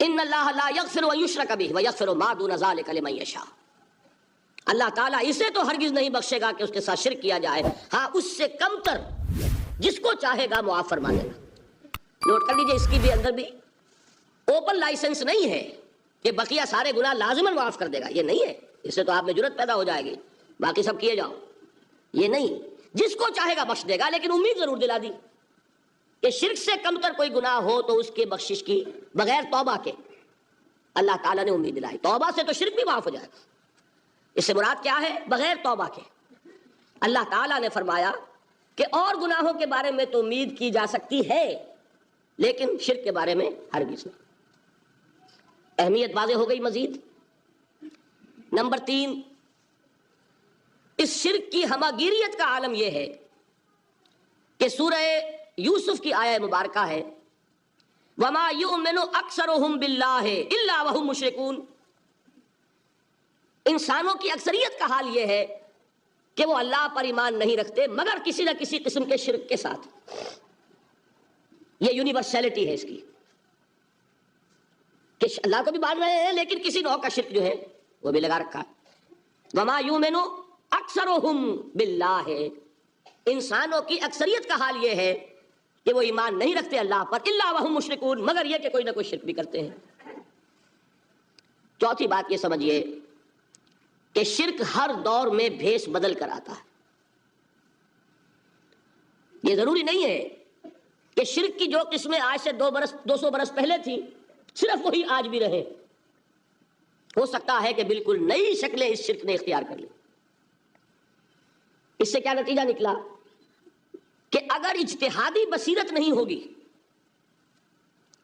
ان اللہ لا یغفر ان یشرک بہ ویغفر ما دون ذلک لمن یشاء. اللہ تعالیٰ اسے تو ہرگز نہیں بخشے گا کہ اس کے ساتھ شرک کیا جائے، ہاں اس سے کم تر جس کو چاہے گا معاف فرما دے گا. نوٹ کر لیجئے، اس کی بھی اندر بھی اوپن لائسنس نہیں ہے کہ بقیہ سارے گناہ لازماً معاف کر دے گا، یہ نہیں ہے. اس سے تو آپ میں جرت پیدا ہو جائے گی، باقی سب کیے جاؤ. یہ نہیں، جس کو چاہے گا بخش دے گا، لیکن امید ضرور دلا دی کہ شرک سے کم تر کوئی گناہ ہو تو اس کے بخشش کی بغیر توبہ کے اللہ تعالیٰ نے امید دلائی. توبہ سے تو شرک بھی معاف ہو جائے گا. اس سے مراد کیا ہے؟ بغیر توبہ کے. اللہ تعالیٰ نے فرمایا کہ اور گناہوں کے بارے میں تو امید کی جا سکتی ہے لیکن شرک کے بارے میں ہرگز نہیں. اہمیت واضح ہو گئی. مزید نمبر 3، اس شرک کی ہماگیریت کا عالم یہ ہے کہ سورہ یوسف کی آیہ مبارکہ ہے وَمَا يُؤْمِنُ أَكْثَرُهُمْ بِاللَّهِ إِلَّا وَهُمْ مُشْرِكُونَ. انسانوں کی اکثریت کا حال یہ ہے کہ وہ اللہ پر ایمان نہیں رکھتے مگر کسی نہ کسی قسم کے شرک کے ساتھ. یہ یونیورسلٹی ہے اس کی کہ اللہ کو بھی مان رہے ہیں لیکن کسی نوع کا شرک جو ہے وہ بھی لگا رکھا ہے. وَمَا يُؤْمِنُ أَكْثَرُهُمْ بِاللَّهِ. انسانوں کی اکثریت کا حال یہ ہے کہ وہ ایمان نہیں رکھتے اللہ پر الا وہم مشرکون، مگر یہ کہ کوئی نہ کوئی شرک بھی کرتے ہیں. چوتھی بات یہ سمجھیے کہ شرک ہر دور میں بھیس بدل کر آتا ہے. یہ ضروری نہیں ہے کہ شرک کی جو قسمیں آج سے 200 برس پہلے تھیں صرف وہی آج بھی رہے. ہو سکتا ہے کہ بالکل نئی شکلیں اس شرک نے اختیار کر لی. اس سے کیا نتیجہ نکلا کہ اگر اجتہادی بصیرت نہیں ہوگی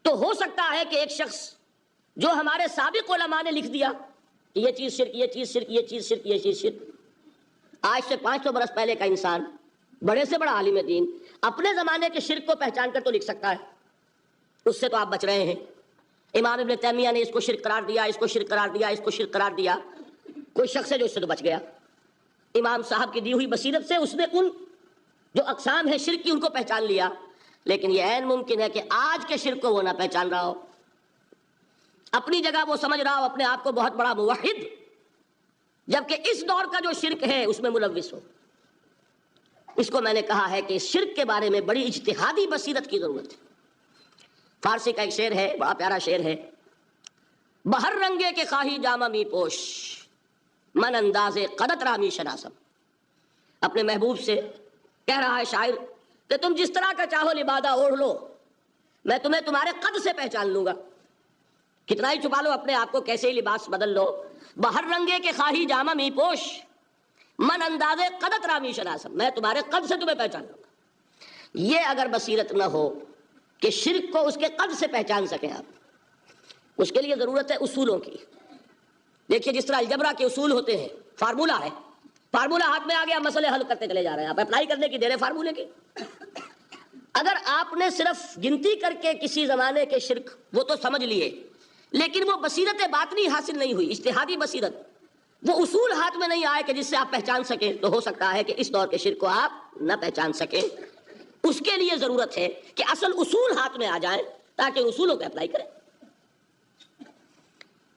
تو ہو سکتا ہے کہ ایک شخص جو ہمارے سابق علماء نے لکھ دیا کہ یہ چیز شرک، یہ چیز شرک، یہ چیز شرک، یہ چیز شرک، آج سے 500 برس پہلے کا انسان بڑے سے بڑا عالم دین اپنے زمانے کے شرک کو پہچان کر تو لکھ سکتا ہے. اس سے تو آپ بچ رہے ہیں. امام ابن تیمیہ نے اس کو شرک قرار دیا، اس کو شرک قرار دیا، اس کو شرک قرار دیا. کوئی شخص ہے جو اس سے تو بچ گیا. امام صاحب کی دی ہوئی بصیرت سے اس نے ان جو اقسام ہے شرک کی ان کو پہچان لیا. لیکن یہ عین ممکن ہے کہ آج کے شرک کو وہ نہ پہچان رہا ہو. اپنی جگہ وہ سمجھ رہا ہو اپنے آپ کو بہت بڑا موحد، جبکہ اس دور کا جو شرک ہے اس میں ملوث ہو. اس کو میں نے کہا ہے کہ شرک کے بارے میں بڑی اجتہادی بصیرت کی ضرورت ہے. فارسی کا ایک شعر ہے، بڑا پیارا شعر ہے، بہر رنگے کے خواہی جامہ می پوش من انداز قدت رامی شناسم. اپنے محبوب سے کہہ رہا ہے شاعر کہ تم جس طرح کا چاہو لبادہ اوڑھ لو، میں تمہیں تمہارے قد سے پہچان لوں گا. کتنا ہی چھپا لو اپنے آپ کو، کیسے ہی لباس بدل لو، بہر رنگے کے خواہی جامہ می پوش من انداز قدت رامی شناسم، میں تمہارے قد سے تمہیں پہچان لوں گا. یہ اگر بصیرت نہ ہو کہ شرک کو اس کے قد سے پہچان سکیں آپ، اس کے لیے ضرورت ہے اصولوں کی. دیکھیے جس طرح الجبرا کے اصول ہوتے ہیں، فارمولہ ہے، فارمولہ ہاتھ میں آ گیا، مسئلے حل کرتے چلے جا رہے ہیں، آپ اپلائی کرنے کی دیر ہے فارمولے کی. اگر آپ نے صرف گنتی کر کے کسی زمانے کے شرک وہ تو سمجھ لیے لیکن وہ بصیرت باطنی حاصل نہیں ہوئی، اجتہادی بصیرت، وہ اصول ہاتھ میں نہیں آئے کہ جس سے آپ پہچان سکیں، تو ہو سکتا ہے کہ اس دور کے شرک کو آپ نہ پہچان سکیں. اس کے لیے ضرورت ہے کہ اصل اصول ہاتھ میں آ جائیں تاکہ اصولوں کو اپلائی کریں.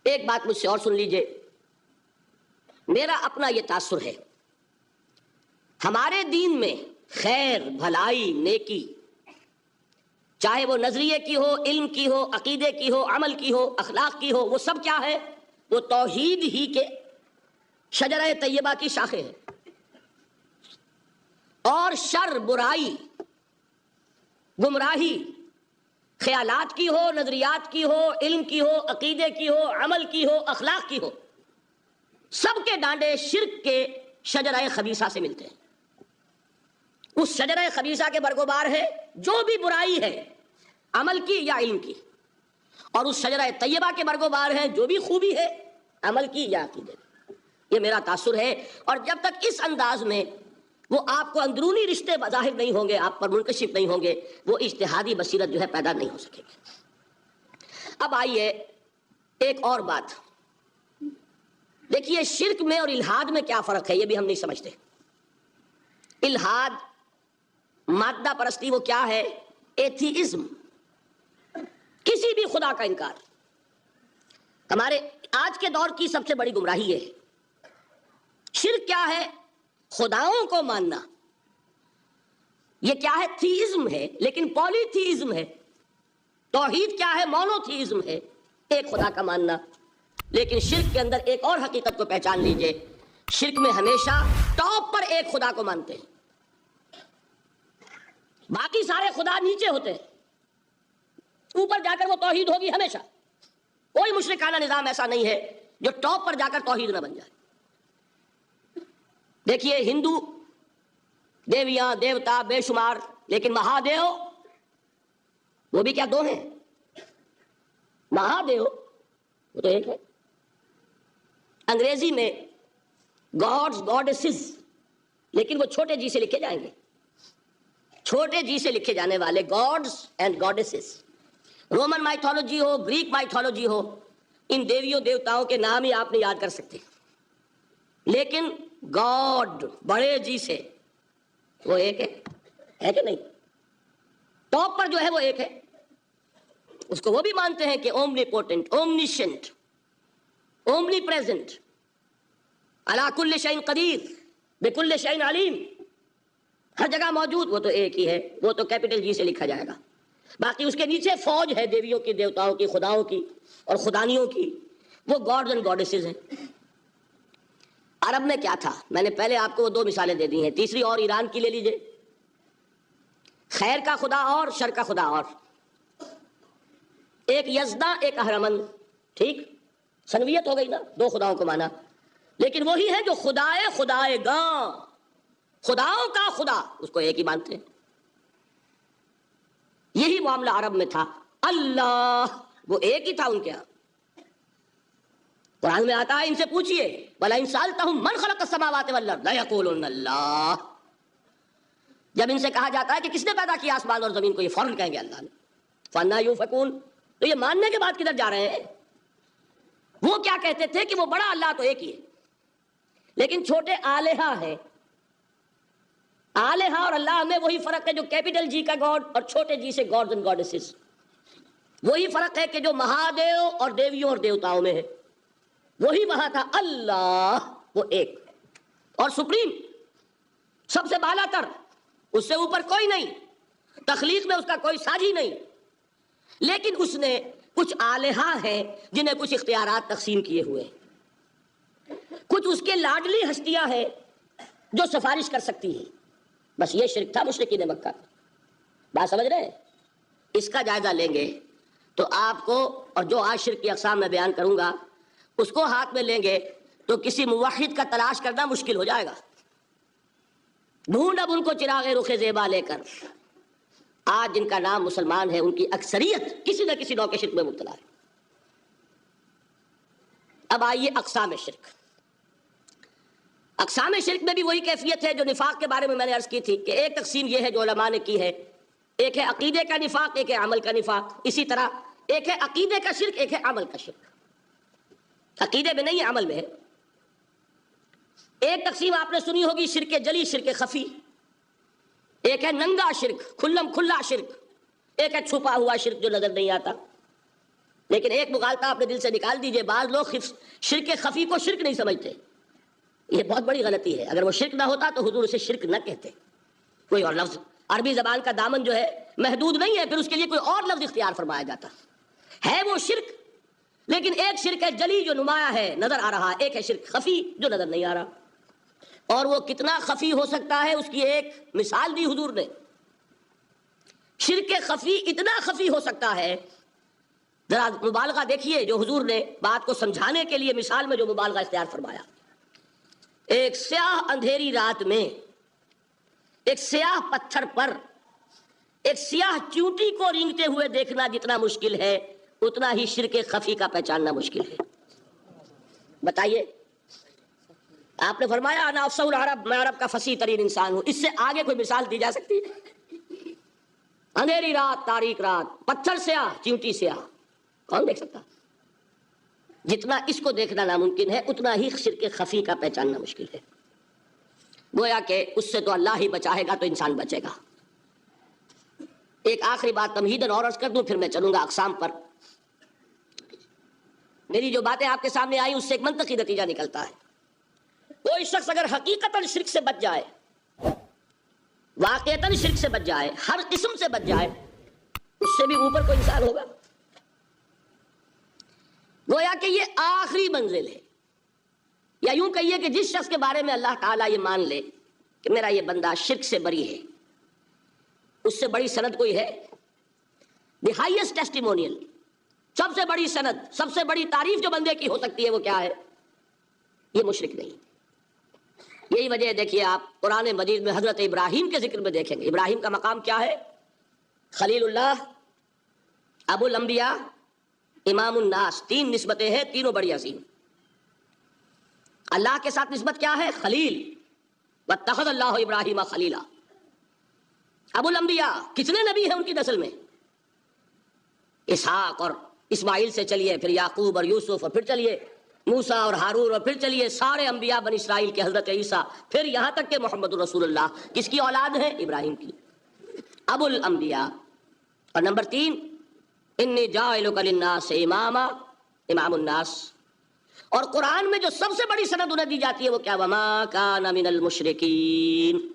ایک بات مجھ سے اور سن لیجئے، میرا اپنا یہ تاثر ہے، ہمارے دین میں خیر، بھلائی، نیکی، چاہے وہ نظریے کی ہو، علم کی ہو، عقیدے کی ہو، عمل کی ہو، اخلاق کی ہو، وہ سب کیا ہے؟ وہ توحید ہی کے شجرہ طیبہ کی شاخیں ہیں. اور شر، برائی، گمراہی، خیالات کی ہو، نظریات کی ہو، علم کی ہو، عقیدے کی ہو، عمل کی ہو، اخلاق کی ہو، سب کے ڈانڈے شرک کے شجرہ خبیثہ سے ملتے ہیں. اس شجرہ خبیثہ کے برگوبار ہے جو بھی برائی ہے عمل کی یا علم کی، اور اس شجرہ طیبہ کے برگوبار ہے جو بھی خوبی ہے عمل کی یا عقیدے کی. یہ میرا تاثر ہے. اور جب تک اس انداز میں وہ آپ کو اندرونی رشتے ظاہر نہیں ہوں گے، آپ پر منکشف نہیں ہوں گے، وہ اجتہادی بصیرت جو ہے پیدا نہیں ہو سکے گی. اب آئیے ایک اور بات دیکھیے، شرک میں اور الحاد میں کیا فرق ہے یہ بھی ہم نہیں سمجھتے. الحاد، مادہ پرستی، وہ کیا ہے؟ ایتھیزم، کسی بھی خدا کا انکار. ہمارے آج کے دور کی سب سے بڑی گمراہی یہ ہے. شرک کیا ہے؟ خداؤں کو ماننا. یہ کیا ہے؟ تھیزم ہے، لیکن پولی تھیزم ہے. توحید کیا ہے؟ مونو تھیزم ہے، ایک خدا کا ماننا. لیکن شرک کے اندر ایک اور حقیقت کو پہچان لیجئے، شرک میں ہمیشہ ٹاپ پر ایک خدا کو مانتے ہیں، باقی سارے خدا نیچے ہوتے ہیں، اوپر جا کر وہ توحید ہوگی ہمیشہ. کوئی مشرکانہ نظام ایسا نہیں ہے جو ٹاپ پر جا کر توحید نہ بن جائے. دیکھیے ہندو دیویاں دیوتا بے شمار، لیکن مہادیو وہ بھی کیا دو ہیں؟ مہادیو وہ تو ایک ہے. انگریزی میں گاڈز گاڈیسز، لیکن وہ چھوٹے جی سے لکھے جائیں گے، چھوٹے جی سے لکھے جانے والے gods and goddesses. Roman mythology ہو، گریک مائتھولوجی ہو، ان دیویوں دیوتاؤں کے نام ہی آپ نہیں یاد کر سکتے، لیکن گاڈ بڑے جی سے وہ ایک ہے کہ نہیں؟ ٹاپ پر جو ہے وہ ایک ہے. اس کو وہ بھی مانتے ہیں کہ اومنی پوٹنٹ، اومنیشنٹ، اومنی پریزنٹ، علی کل شیء قدیر، بکل شیء علیم، ہر جگہ موجود، وہ تو ایک ہی ہے. وہ تو کیپٹل جی سے لکھا جائے گا. باقی اس کے نیچے فوج ہے دیویوں کی دیوتاؤں کی خداؤں کی اور خدانیوں کی، وہ گاڈز اینڈ گاڈیسز ہیں. عرب میں کیا تھا؟ میں نے پہلے آپ کو وہ دو مثالیں دے دی ہیں، تیسری اور ایران کی لے لیجئے. خیر کا خدا اور شر کا خدا اور، ایک یزداں ایک اہرمن. ٹھیک، سنویت ہو گئی نا، دو خداؤں کو مانا. لیکن وہی ہے جو خدائے خدائے گاں، خداؤں کا خدا، اس کو ایک ہی مانتے ہیں. یہی معاملہ عرب میں تھا. اللہ وہ ایک ہی تھا ان کے یہاں. قرآن میں آتا ہے ان سے پوچھئے وَلَئِن سَأَلْتَهُم مَّنْ خَلَقَ السَّمَاوَاتِ وَالْأَرْضَ لَيَقُولُنَّ اللَّهُ. جب ان سے کہا جاتا ہے کہ کس نے پیدا کیا آسمان اور زمین کو، یہ فوراً کہیں گے اللہ نے. فَأَنَّىٰ يُؤْفَكُونَ. تو یہ ماننے کے بعد کدھر جا رہے ہیں؟ وہ کیا کہتے تھے کہ وہ بڑا اللہ تو ایک ہی ہے، لیکن چھوٹے آلہہ ہیں. آلہہ اور اللہ میں وہی فرق ہے جو کیپٹل جی کا گاڈ اور چھوٹے جی سے گاڈز اینڈ گاڈیسز. وہی فرق ہے کہ جو مہادیو اور دیویوں اور دیوتاؤں میں ہے. وہی وہاں تھا اللہ، وہ ایک اور سپریم، سب سے بالا تر، اس سے اوپر کوئی نہیں، تخلیق میں اس کا کوئی ساجی نہیں. لیکن اس نے کچھ آلہہ ہیں جنہیں کچھ اختیارات تقسیم کیے ہوئے، کچھ اس کے لاڈلی ہستیاں ہیں جو سفارش کر سکتی ہیں. بس یہ شرک تھا مشرکین مکہ. بات سمجھ رہے ہیں؟ اس کا جائزہ لیں گے تو آپ کو، اور جو آج شرک کی اقسام میں بیان کروں گا اس کو ہاتھ میں لیں گے تو کسی موحد کا تلاش کرنا مشکل ہو جائے گا. ڈھونڈ اب ان کو چراغ رخ زیبا لے کر. آج جن کا نام مسلمان ہے ان کی اکثریت کسی نہ کسی نوع کے شرک میں مبتلا ہے. اب آئیے اقسام شرک. اقسام شرک میں بھی وہی کیفیت ہے جو نفاق کے بارے میں میں نے عرض کی تھی کہ ایک تقسیم یہ ہے جو علماء نے کی ہے، ایک ہے عقیدے کا نفاق، ایک ہے عمل کا نفاق. اسی طرح ایک ہے عقیدے کا شرک، ایک ہے عمل کا شرک. عقیدے میں نہیں ہے، عمل میں ہے. ایک تقسیم آپ نے سنی ہوگی شرک جلی، شرک خفی. ایک ہے ننگا شرک، کھلم کھلا شرک. ایک ہے چھپا ہوا شرک جو نظر نہیں آتا. لیکن ایک مغالطہ اپنے دل سے نکال دیجئے، بعض لوگ شرک خفی کو شرک نہیں سمجھتے. یہ بہت بڑی غلطی ہے. اگر وہ شرک نہ ہوتا تو حضور اسے شرک نہ کہتے. کوئی اور لفظ، عربی زبان کا دامن جو ہے محدود نہیں ہے، پھر اس کے لیے کوئی اور لفظ اختیار فرمایا جاتا ہے. وہ شرک، لیکن ایک شرک ہے جلی جو نمایاں ہے، نظر آ رہا. ایک ہے شرک خفی جو نظر نہیں آ رہا. اور وہ کتنا خفی ہو سکتا ہے اس کی ایک مثال دی حضور نے. شرک خفی اتنا خفی ہو سکتا ہے، ذرا مبالغہ دیکھیے جو حضور نے بات کو سمجھانے کے لیے مثال میں جو مبالغہ اختیار فرمایا. ایک سیاہ اندھیری رات میں ایک سیاہ پتھر پر ایک سیاہ چونٹی کو رینگتے ہوئے دیکھنا جتنا مشکل ہے، اتنا ہی شرک خفی کا پہچاننا مشکل ہے. بتائیے، آپ نے فرمایا انا افصح العرب، میں عرب کا فصیح ترین انسان ہوں. اس سے آگے کوئی مثال دی جا سکتی ہے؟ اندھیری رات، تاریک رات، پتھر سیاہ، چونٹی سیاہ، کون دیکھ سکتا؟ جتنا اس کو دیکھنا ناممکن ہے اتنا ہی شرک خفی کا پہچاننا مشکل ہے. گویا کہ اس سے تو اللہ ہی بچائے گا تو انسان بچے گا. ایک آخری بات تمہیداً اور عرض کر دوں، پھر میں چلوں گا اقسام پر. میری جو باتیں آپ کے سامنے آئی اس سے ایک منطقی نتیجہ نکلتا ہے. کوئی شخص اگر حقیقتاً شرک سے بچ جائے، واقعتاً شرک سے بچ جائے، ہر قسم سے بچ جائے، اس سے بھی اوپر کوئی انسان ہوگا. گویا کہ یہ آخری منزل ہے. یا یوں کہیے کہ جس شخص کے بارے میں اللہ تعالیٰ یہ مان لے کہ میرا یہ بندہ شرک سے بری ہے، اس سے بڑی سند کوئی ہے؟ دی ہائیسٹ ٹیسٹیمونیل، سب سے بڑی سند، سب سے بڑی تعریف جو بندے کی ہو سکتی ہے وہ کیا ہے؟ یہ مشرک نہیں. یہی وجہ ہے، دیکھیے آپ قرآن مجید میں حضرت ابراہیم کے ذکر میں دیکھیں گے، ابراہیم کا مقام کیا ہے؟ خلیل اللہ، ابو الانبیاء، امام الناس. تین نسبتیں ہیں، تینوں بڑی عظیم. اللہ کے ساتھ نسبت کیا ہے؟ خلیل. واتخذ اللہ ابراہیم خلیلا. ابو الانبیاء، کتنے نبی ہیں ان کی نسل میں؟ اسحاق اور اسماعیل سے چلیے، پھر یعقوب اور یوسف، اور پھر چلیے موسیٰ اور ہارون، اور پھر چلیے سارے انبیاء بنی اسرائیل کے، حضرت عیسیٰ، پھر یہاں تک کہ محمد رسول اللہ کس کی اولاد ہے؟ ابراہیم کی. ابو الانبیاء. اور نمبر 3، انی جاعلک للناس اماما، امام الناس. اور قرآن میں جو سب سے بڑی سند انہیں دی جاتی ہے وہ کیا؟ وما کان من المشرکین.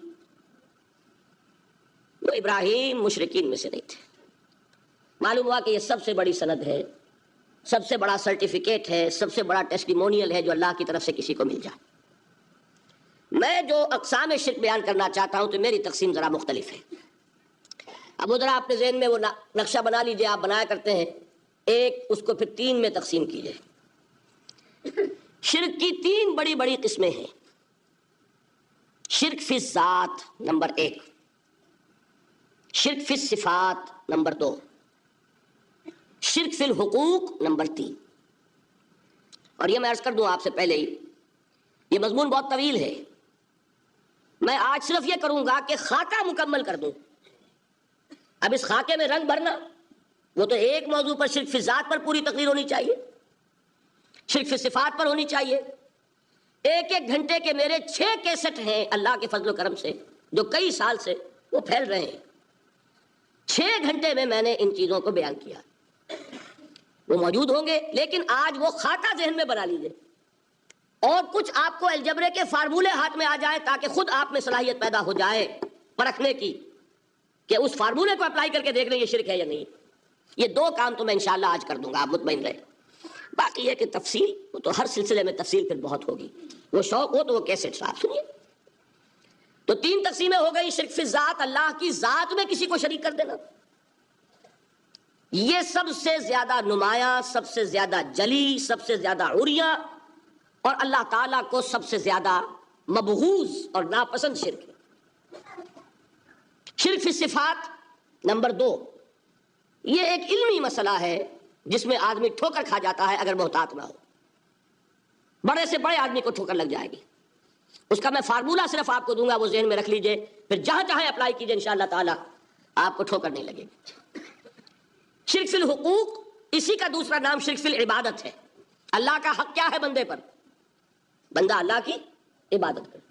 وہ ابراہیم مشرکین میں سے نہیں تھے. معلوم ہوا کہ یہ سب سے بڑی سند ہے، سب سے بڑا سرٹیفکیٹ ہے، سب سے بڑا ٹیسٹیمونیل ہے جو اللہ کی طرف سے کسی کو مل جائے. میں جو اقسام شرک بیان کرنا چاہتا ہوں تو میری تقسیم ذرا مختلف ہے. اب ذرا اپنے ذہن میں وہ نقشہ بنا لیجئے، آپ بنایا کرتے ہیں ایک، اس کو پھر 3 میں تقسیم کیجئے. شرک کی 3 بڑی بڑی قسمیں ہیں. شرک فی الذات نمبر 1، شرک فی الصفات نمبر 2، شرک فی الحقوق نمبر 3. اور یہ میں عرض کر دوں آپ سے پہلے ہی، یہ مضمون بہت طویل ہے. میں آج صرف یہ کروں گا کہ خاکہ مکمل کر دوں. اب اس خاکے میں رنگ بھرنا، وہ تو ایک موضوع پر شرک فی الذات پر پوری تقریر ہونی چاہیے، شرک فی صفات پر ہونی چاہیے. 1 گھنٹے کے میرے 6 کیسٹ ہیں اللہ کے فضل و کرم سے، جو کئی سال سے وہ پھیل رہے ہیں. 6 گھنٹے میں میں نے ان چیزوں کو بیان کیا. وہ موجود ہوں گے، لیکن آج وہ خاکہ ذہن میں بنا لیجیے، اور کچھ آپ کو الجبرے کے فارمولے ہاتھ میں آ جائے تاکہ خود آپ میں صلاحیت پیدا ہو جائے پرکھنے کی کہ اس فارمولے کو اپلائی کر کے دیکھ لیں یہ شرک ہے یا نہیں. یہ 2 کام تو میں انشاءاللہ آج کر دوں گا، آپ مطمئن رہیں. باقی یہ کہ تفصیل، وہ تو ہر سلسلے میں تفصیل پھر بہت ہوگی. وہ شوق ہو تو وہ کیسے صاحب سنیے. تو 3 تقسیمیں ہو گئی. شرک فی ذات، اللہ کی ذات میں کسی کو شریک کر دینا، یہ سب سے زیادہ نمایاں، سب سے زیادہ جلی، سب سے زیادہ عریاں، اور اللہ تعالیٰ کو سب سے زیادہ مبغوض اور ناپسند شرک ہے. شرک فی صفات نمبر 2، یہ ایک علمی مسئلہ ہے جس میں آدمی ٹھوکر کھا جاتا ہے اگر محتاط نہ ہو. بڑے سے بڑے آدمی کو ٹھوکر لگ جائے گی. اس کا میں فارمولہ صرف آپ کو دوں گا، وہ ذہن میں رکھ لیجئے، پھر جہاں چاہیں اپلائی کیجئے، انشاءاللہ تعالی آپ کو ٹھوکر نہیں لگے گی. شرک فی الحقوق، اسی کا دوسرا نام شرک فی العبادت ہے. اللہ کا حق کیا ہے بندے پر؟ بندہ اللہ کی عبادت کرے.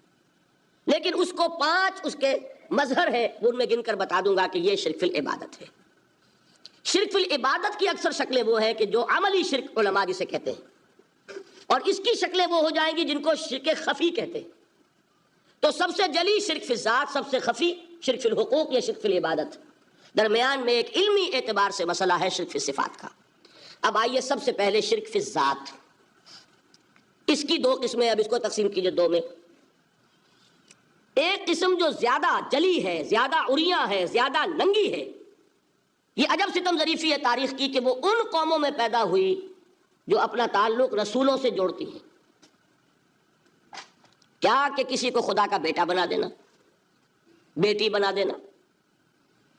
لیکن اس کو 5 اس کے مظہر ہے، ان میں گن کر بتا دوں گا کہ یہ شرک فی العبادت ہے. شرک فی العبادت کی اکثر شکلیں وہ ہیں کہ جو عملی شرک علماء جسے کہتے ہیں، اور اس کی شکلیں وہ ہو جائیں گی جن کو شرک خفی کہتے ہیں. تو سب سے جلی شرک فی الذات، سب سے خفی شرک فی الحقوق یا شرک فی العبادت. درمیان میں ایک علمی اعتبار سے مسئلہ ہے شرک فی صفات کا. اب آئیے سب سے پہلے شرک فی الذات. اس کی 2 قسمیں، اب اس کو تقسیم کیجئے 2 میں. ایک قسم جو زیادہ جلی ہے، زیادہ عریاں ہے، زیادہ ننگی ہے. یہ عجب ستم ظریفی ہے تاریخ کی کہ وہ ان قوموں میں پیدا ہوئی جو اپنا تعلق رسولوں سے جوڑتی ہیں. کیا کہ کسی کو خدا کا بیٹا بنا دینا، بیٹی بنا دینا.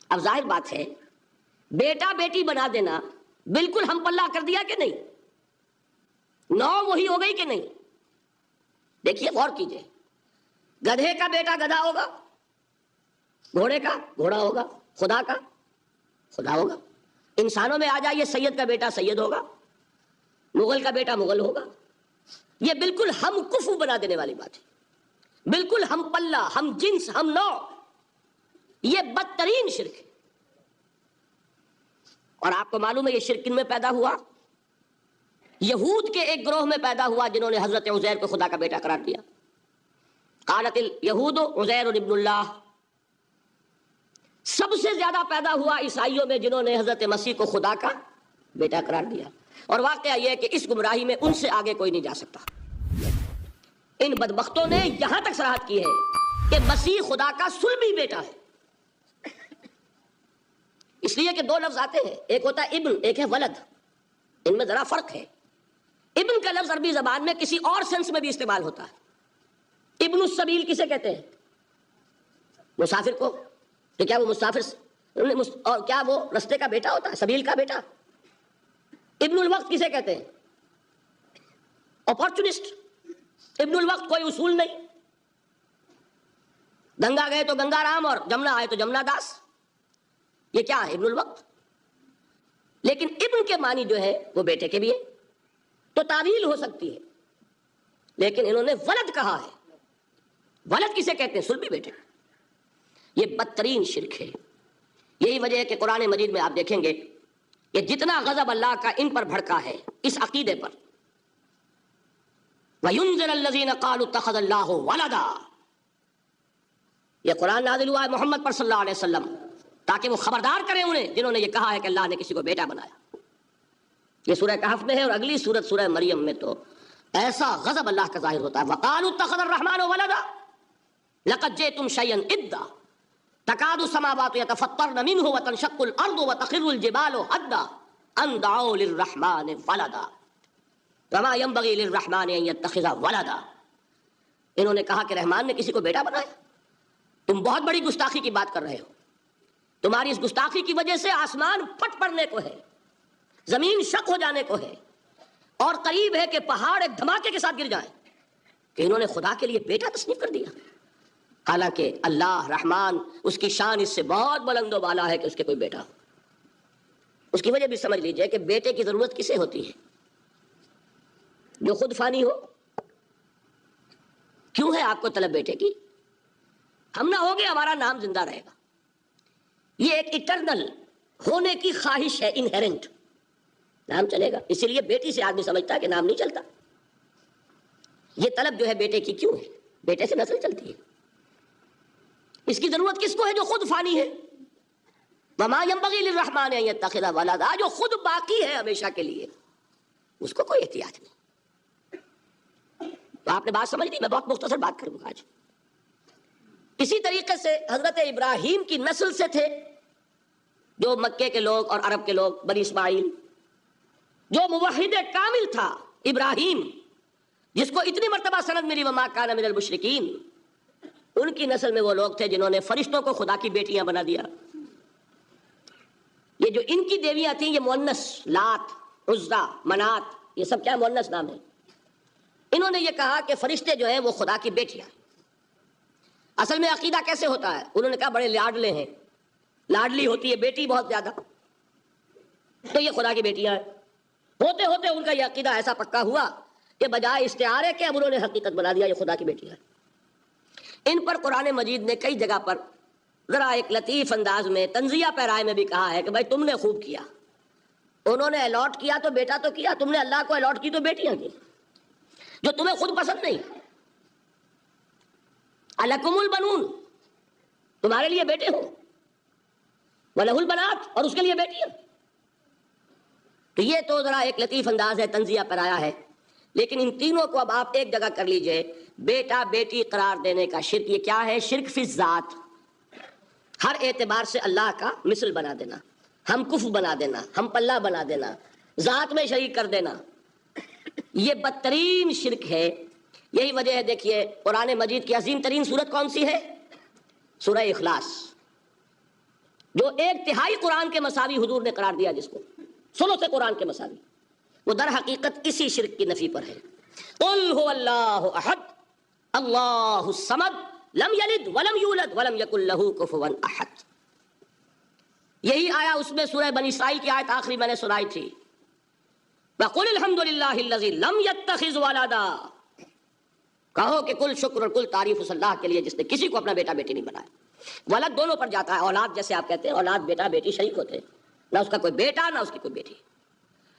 اب ظاہر بات ہے، بیٹا بیٹی بنا دینا بالکل ہم پلہ کر دیا کہ نہیں؟ نو وہی ہو گئی کہ نہیں؟ دیکھیے غور کیجئے. گدھے کا بیٹا گدھا ہوگا، گھوڑے کا گھوڑا ہوگا، خدا کا خدا ہوگا. انسانوں میں آ جائیے، سید کا بیٹا سید ہوگا، مغل کا بیٹا مغل ہوگا. یہ بالکل ہم کفو بنا دینے والی بات ہے، بالکل ہم پلہ، ہم جنس، ہم نو. یہ بدترین شرک ہے. اور آپ کو معلوم ہے یہ شرک کن میں پیدا ہوا؟ یہود کے ایک گروہ میں پیدا ہوا جنہوں نے حضرت عزیر کو خدا کا بیٹا قرار دیا. قالت الیہود عزیر ابن اللہ. سب سے زیادہ پیدا ہوا عیسائیوں میں جنہوں نے حضرت مسیح کو خدا کا بیٹا قرار دیا. اور واقعہ یہ ہے کہ اس گمراہی میں ان سے آگے کوئی نہیں جا سکتا. ان بدبختوں نے یہاں تک صراحت کی ہے کہ مسیح خدا کا صلبی بیٹا ہے. اس لیے کہ دو لفظ آتے ہیں، ایک ہوتا ہے ابن، ایک ہے ولد. ان میں ذرا فرق ہے. ابن کا لفظ عربی زبان میں کسی اور سینس میں بھی استعمال ہوتا ہے. ابن السبیل کسے کہتے ہیں؟ مسافر کو. تو کیا وہ مسافر اور کیا وہ رستے کا بیٹا ہوتا ہے، سبیل کا بیٹا؟ ابن الوقت کسے کہتے ہیں؟ اپارچونسٹ. ابن الوقت کوئی اصول نہیں. گنگا گئے تو گنگا رام اور جمنا آئے تو جمنا داس. یہ کیا ہے؟ ابن الوقت. لیکن ابن کے معنی جو ہے وہ بیٹے کے بھی ہے، تو تعویل ہو سکتی ہے. لیکن انہوں نے ولد کہا ہے. ولد کسے کہتے ہیں؟ صلبی بیٹے. یہ بدترین شرک ہے. یہی وجہ ہے کہ قرآن مجید میں آپ دیکھیں گے کہ جتنا غضب اللہ کا ان پر بھڑکا ہے اس عقیدے پر. وَيُنذِرَ الَّذِينَ قَالُوا اتَّخَذَ اللَّهُ وَلَدًا. یہ قرآن نازل ہوا ہے محمد پر صلی اللہ علیہ وسلم تاکہ وہ خبردار کریں انہیں جنہوں نے یہ کہا ہے کہ اللہ نے کسی کو بیٹا بنایا. یہ سورہ کہف میں ہے، اور اگلی سورت سورہ مریم میں تو ایسا غضب اللہ کا ظاہر ہوتا ہے. وَقَالُوا اتَّخَذَ الرَّحْمَنُ وَلَدًا لَقَدْ جِئْتُمْ شَيْئًا إِدًّا تَكَادُ السَّمَاوَاتُ يَتَفَطَّرْنَ مِنْهُ وَتَنشَقُّ الْأَرْضُ وَتَخِرُّ الْجِبَالُ هَدًّا أَن دَعَوْا لِلرَّحْمَنِ وَلَدًا وَمَا يَنبَغِي لِلرَّحْمَنِ أَن يَتَّخِذَ وَلَدًا. انہوں نے کہا کہ رحمان نے کسی کو بیٹا بنایا. تم بہت بڑی گستاخی کی بات کر رہے ہو. تمہاری اس گستاخی کی وجہ سے آسمان پھٹ پڑنے کو ہے، زمین شق ہو جانے کو ہے، اور قریب ہے کہ پہاڑ ایک دھماکے کے ساتھ گر جائیں کہ انہوں نے خدا کے لیے بیٹا تصنیف کر دیا. حالانکہ اللہ رحمان اس کی شان اس سے بہت بلند و بالا ہے کہ اس کے کوئی بیٹا ہو. اس کی وجہ بھی سمجھ لیجئے کہ بیٹے کی ضرورت کسے ہوتی ہے؟ جو خود فانی ہو. کیوں ہے آپ کو طلب بیٹے کی؟ ہم نہ ہوگے ہمارا نام زندہ رہے گا. یہ ایک اٹرنل ہونے کی خواہش ہے، انہیرنٹ. نام چلے گا. اسی لیے بیٹی سے آدمی سمجھتا ہے کہ نام نہیں چلتا. یہ طلب جو ہے بیٹے کی کیوں ہے؟ بیٹے سے نسل چلتی ہے. اس کی ضرورت کس کو ہے؟ جو خود فانی ہے. وَمَا يَنبَغِي لِلرَّحْمَنِ أَن يَتَّخِذَ وَلَدًا. جو خود باقی ہے ہمیشہ کے لیے، اس کو کوئی احتیاط نہیں. تو آپ نے بات سمجھ لی. میں بہت مختصر بات کروں گا آج. اسی طریقے سے حضرت ابراہیم کی نسل سے تھے جو مکے کے لوگ اور عرب کے لوگ، بنی اسماعیل. جو موحد کامل تھا ابراہیم، جس کو اتنی مرتبہ سند ملی وما کان من المشرکین، ان کی نسل میں وہ لوگ تھے جنہوں نے فرشتوں کو خدا کی بیٹیاں بنا دیا. یہ جو ان کی دیویاں تھیں یہ مؤنث، لات، عزا، منات، یہ سب کیا مؤنث نام ہے. انہوں نے یہ کہا کہ فرشتے جو ہیں وہ خدا کی بیٹیاں. اصل میں عقیدہ کیسے ہوتا ہے؟ انہوں نے کہا بڑے لاڈلے ہیں، لاڈلی ہوتی ہے بیٹی بہت زیادہ، تو یہ خدا کی بیٹیاں ہیں. ہوتے ہوتے ان کا یہ عقیدہ ایسا پکا ہوا کہ بجائے استعارے کے اب انہوں نے حقیقت بنا دیا یہ خدا کی بیٹیاں ہیں. ان پر قرآن مجید نے کئی جگہ پر ذرا ایک لطیف انداز میں تنزیہ پیرائے میں بھی کہا ہے کہ بھائی تم نے خوب کیا. انہوں نے الاٹ کیا تو بیٹا تو کیا، تم نے اللہ کو الاٹ کی تو بیٹیاں کی جو تمہیں خود پسند نہیں. الکم البنون، تمہارے لیے بیٹے ہو، ولہ البنات، اور اس کے لیے بیٹیاں. تو یہ تو ذرا ایک لطیف انداز ہے، تنزیہ پرایا ہے. لیکن ان تینوں کو اب آپ ایک جگہ کر لیجئے. بیٹا بیٹی قرار دینے کا شرک یہ کیا ہے؟ شرک فی الذات. ہر اعتبار سے اللہ کا مثل بنا دینا، ہم کف بنا دینا، ہم پلہ بنا دینا، ذات میں شریک کر دینا. یہ بدترین شرک ہے. یہی وجہ ہے دیکھیے قرآن مجید کی عظیم ترین سورت کون سی ہے؟ سورہ اخلاص، جو ایک تہائی قرآن کے مساوی حضور نے قرار دیا، جس کو ثلث قرآن کے مساوی، وہ در حقیقت اسی شرک کی نفی پر ہے. قل هو اللہ احد اللہ الصمد لم یلد ولم یولد ولم یکن لہ کفوا احد. یہی آیا اس میں سورہ بنی اسرائیل کی آیت آخری میں نے سنائی تھی. وَقُلِ الْحَمْدُ لِلَّهِ الَّذِي لَمْ يَتَّخِذْ وَلَدًا. کہو کہ کل شکر اور کل تعریف اس اللہ کے لیے جس نے کسی کو اپنا بیٹا بیٹی نہیں بنایا. ولد دونوں پر جاتا ہے، اولاد جیسے آپ کہتے ہیں، اولاد بیٹا بیٹی شریک ہوتے ہیں. نہ اس کا کوئی بیٹا نہ اس کی کوئی بیٹی،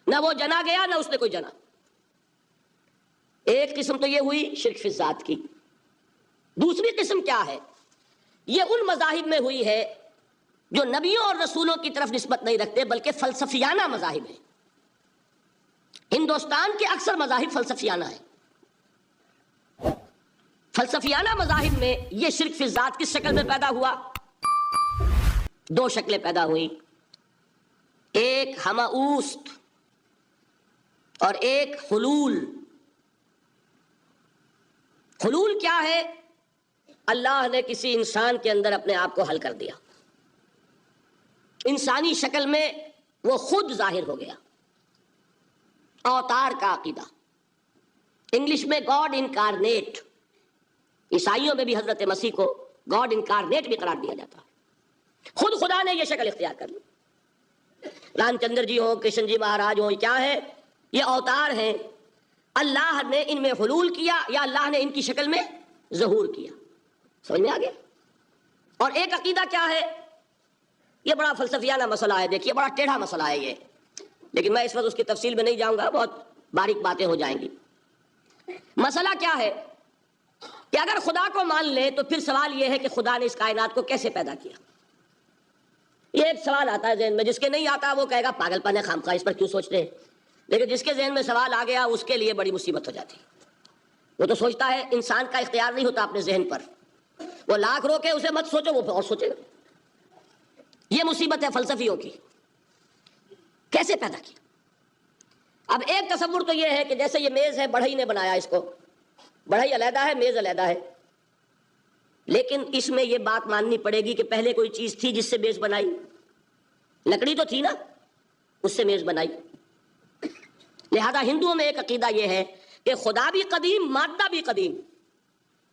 نہ وہ جنا گیا نہ اس نے کوئی جنا. ایک قسم تو یہ ہوئی شرک فی الذات کی. دوسری قسم کیا ہے؟ یہ ان مذاہب میں ہوئی ہے جو نبیوں اور رسولوں کی طرف نسبت نہیں رکھتے بلکہ فلسفیانہ مذاہب ہیں. ہندوستان کے اکثر مذاہب فلسفیانہ ہیں. فلسفیانہ مذاہب میں یہ شرک فی الذات کس شکل میں پیدا ہوا؟ دو شکلیں پیدا ہوئی. ایک ہماؤست اور ایک حلول. حلول کیا ہے؟ اللہ نے کسی انسان کے اندر اپنے آپ کو حل کر دیا، انسانی شکل میں وہ خود ظاہر ہو گیا. اوتار کا عقیدہ، انگلش میں گاڈ انکارنیٹ. عیسائیوں میں بھی حضرت مسیح کو گاڈ انکارنیٹ بھی قرار دیا جاتا ہے. خود خدا نے یہ شکل اختیار کر لی. رام چندر جی ہو، کرشن جی مہاراج ہو، کیا ہے؟ یہ اوتار ہیں. اللہ نے ان میں حلول کیا یا اللہ نے ان کی شکل میں ظہور کیا. سمجھ میں آ گیا؟ اور ایک عقیدہ کیا ہے؟ یہ بڑا فلسفیانہ مسئلہ ہے، دیکھیے بڑا ٹیڑھا مسئلہ ہے یہ، لیکن میں اس وقت اس کی تفصیل میں نہیں جاؤں گا، بہت باریک باتیں ہو جائیں گی. مسئلہ کیا ہے کہ اگر خدا کو مان لے تو پھر سوال یہ ہے کہ خدا نے اس کائنات کو کیسے پیدا کیا. یہ ایک سوال آتا ہے ذہن میں، جس کے نہیں آتا وہ کہے گا پاگل پن ہے، خامخواہ اس پر کیوں سوچتے ہیں. لیکن جس کے ذہن میں سوال آ گیا اس کے لیے بڑی مصیبت ہو جاتی. وہ تو سوچتا ہے انسان کا اختیار نہیں ہوتا اپنے ذہن پر، وہ لاکھ روکے اسے مت سوچو، وہ اور سوچے گا. یہ مصیبت ہے فلسفیوں کی. کیسے پیدا کیا؟ اب ایک تصور تو یہ ہے کہ جیسے یہ میز ہے، بڑھئی نے بنایا اس کو، بڑھئی علیحدہ ہے، میز علیحدہ ہے. لیکن اس میں یہ بات ماننی پڑے گی کہ پہلے کوئی چیز تھی جس سے میز بنائی. لکڑی تو تھی نا، اس سے میز بنائی. لہذا ہندوؤں میں ایک عقیدہ یہ ہے کہ خدا بھی قدیم، مادہ بھی قدیم.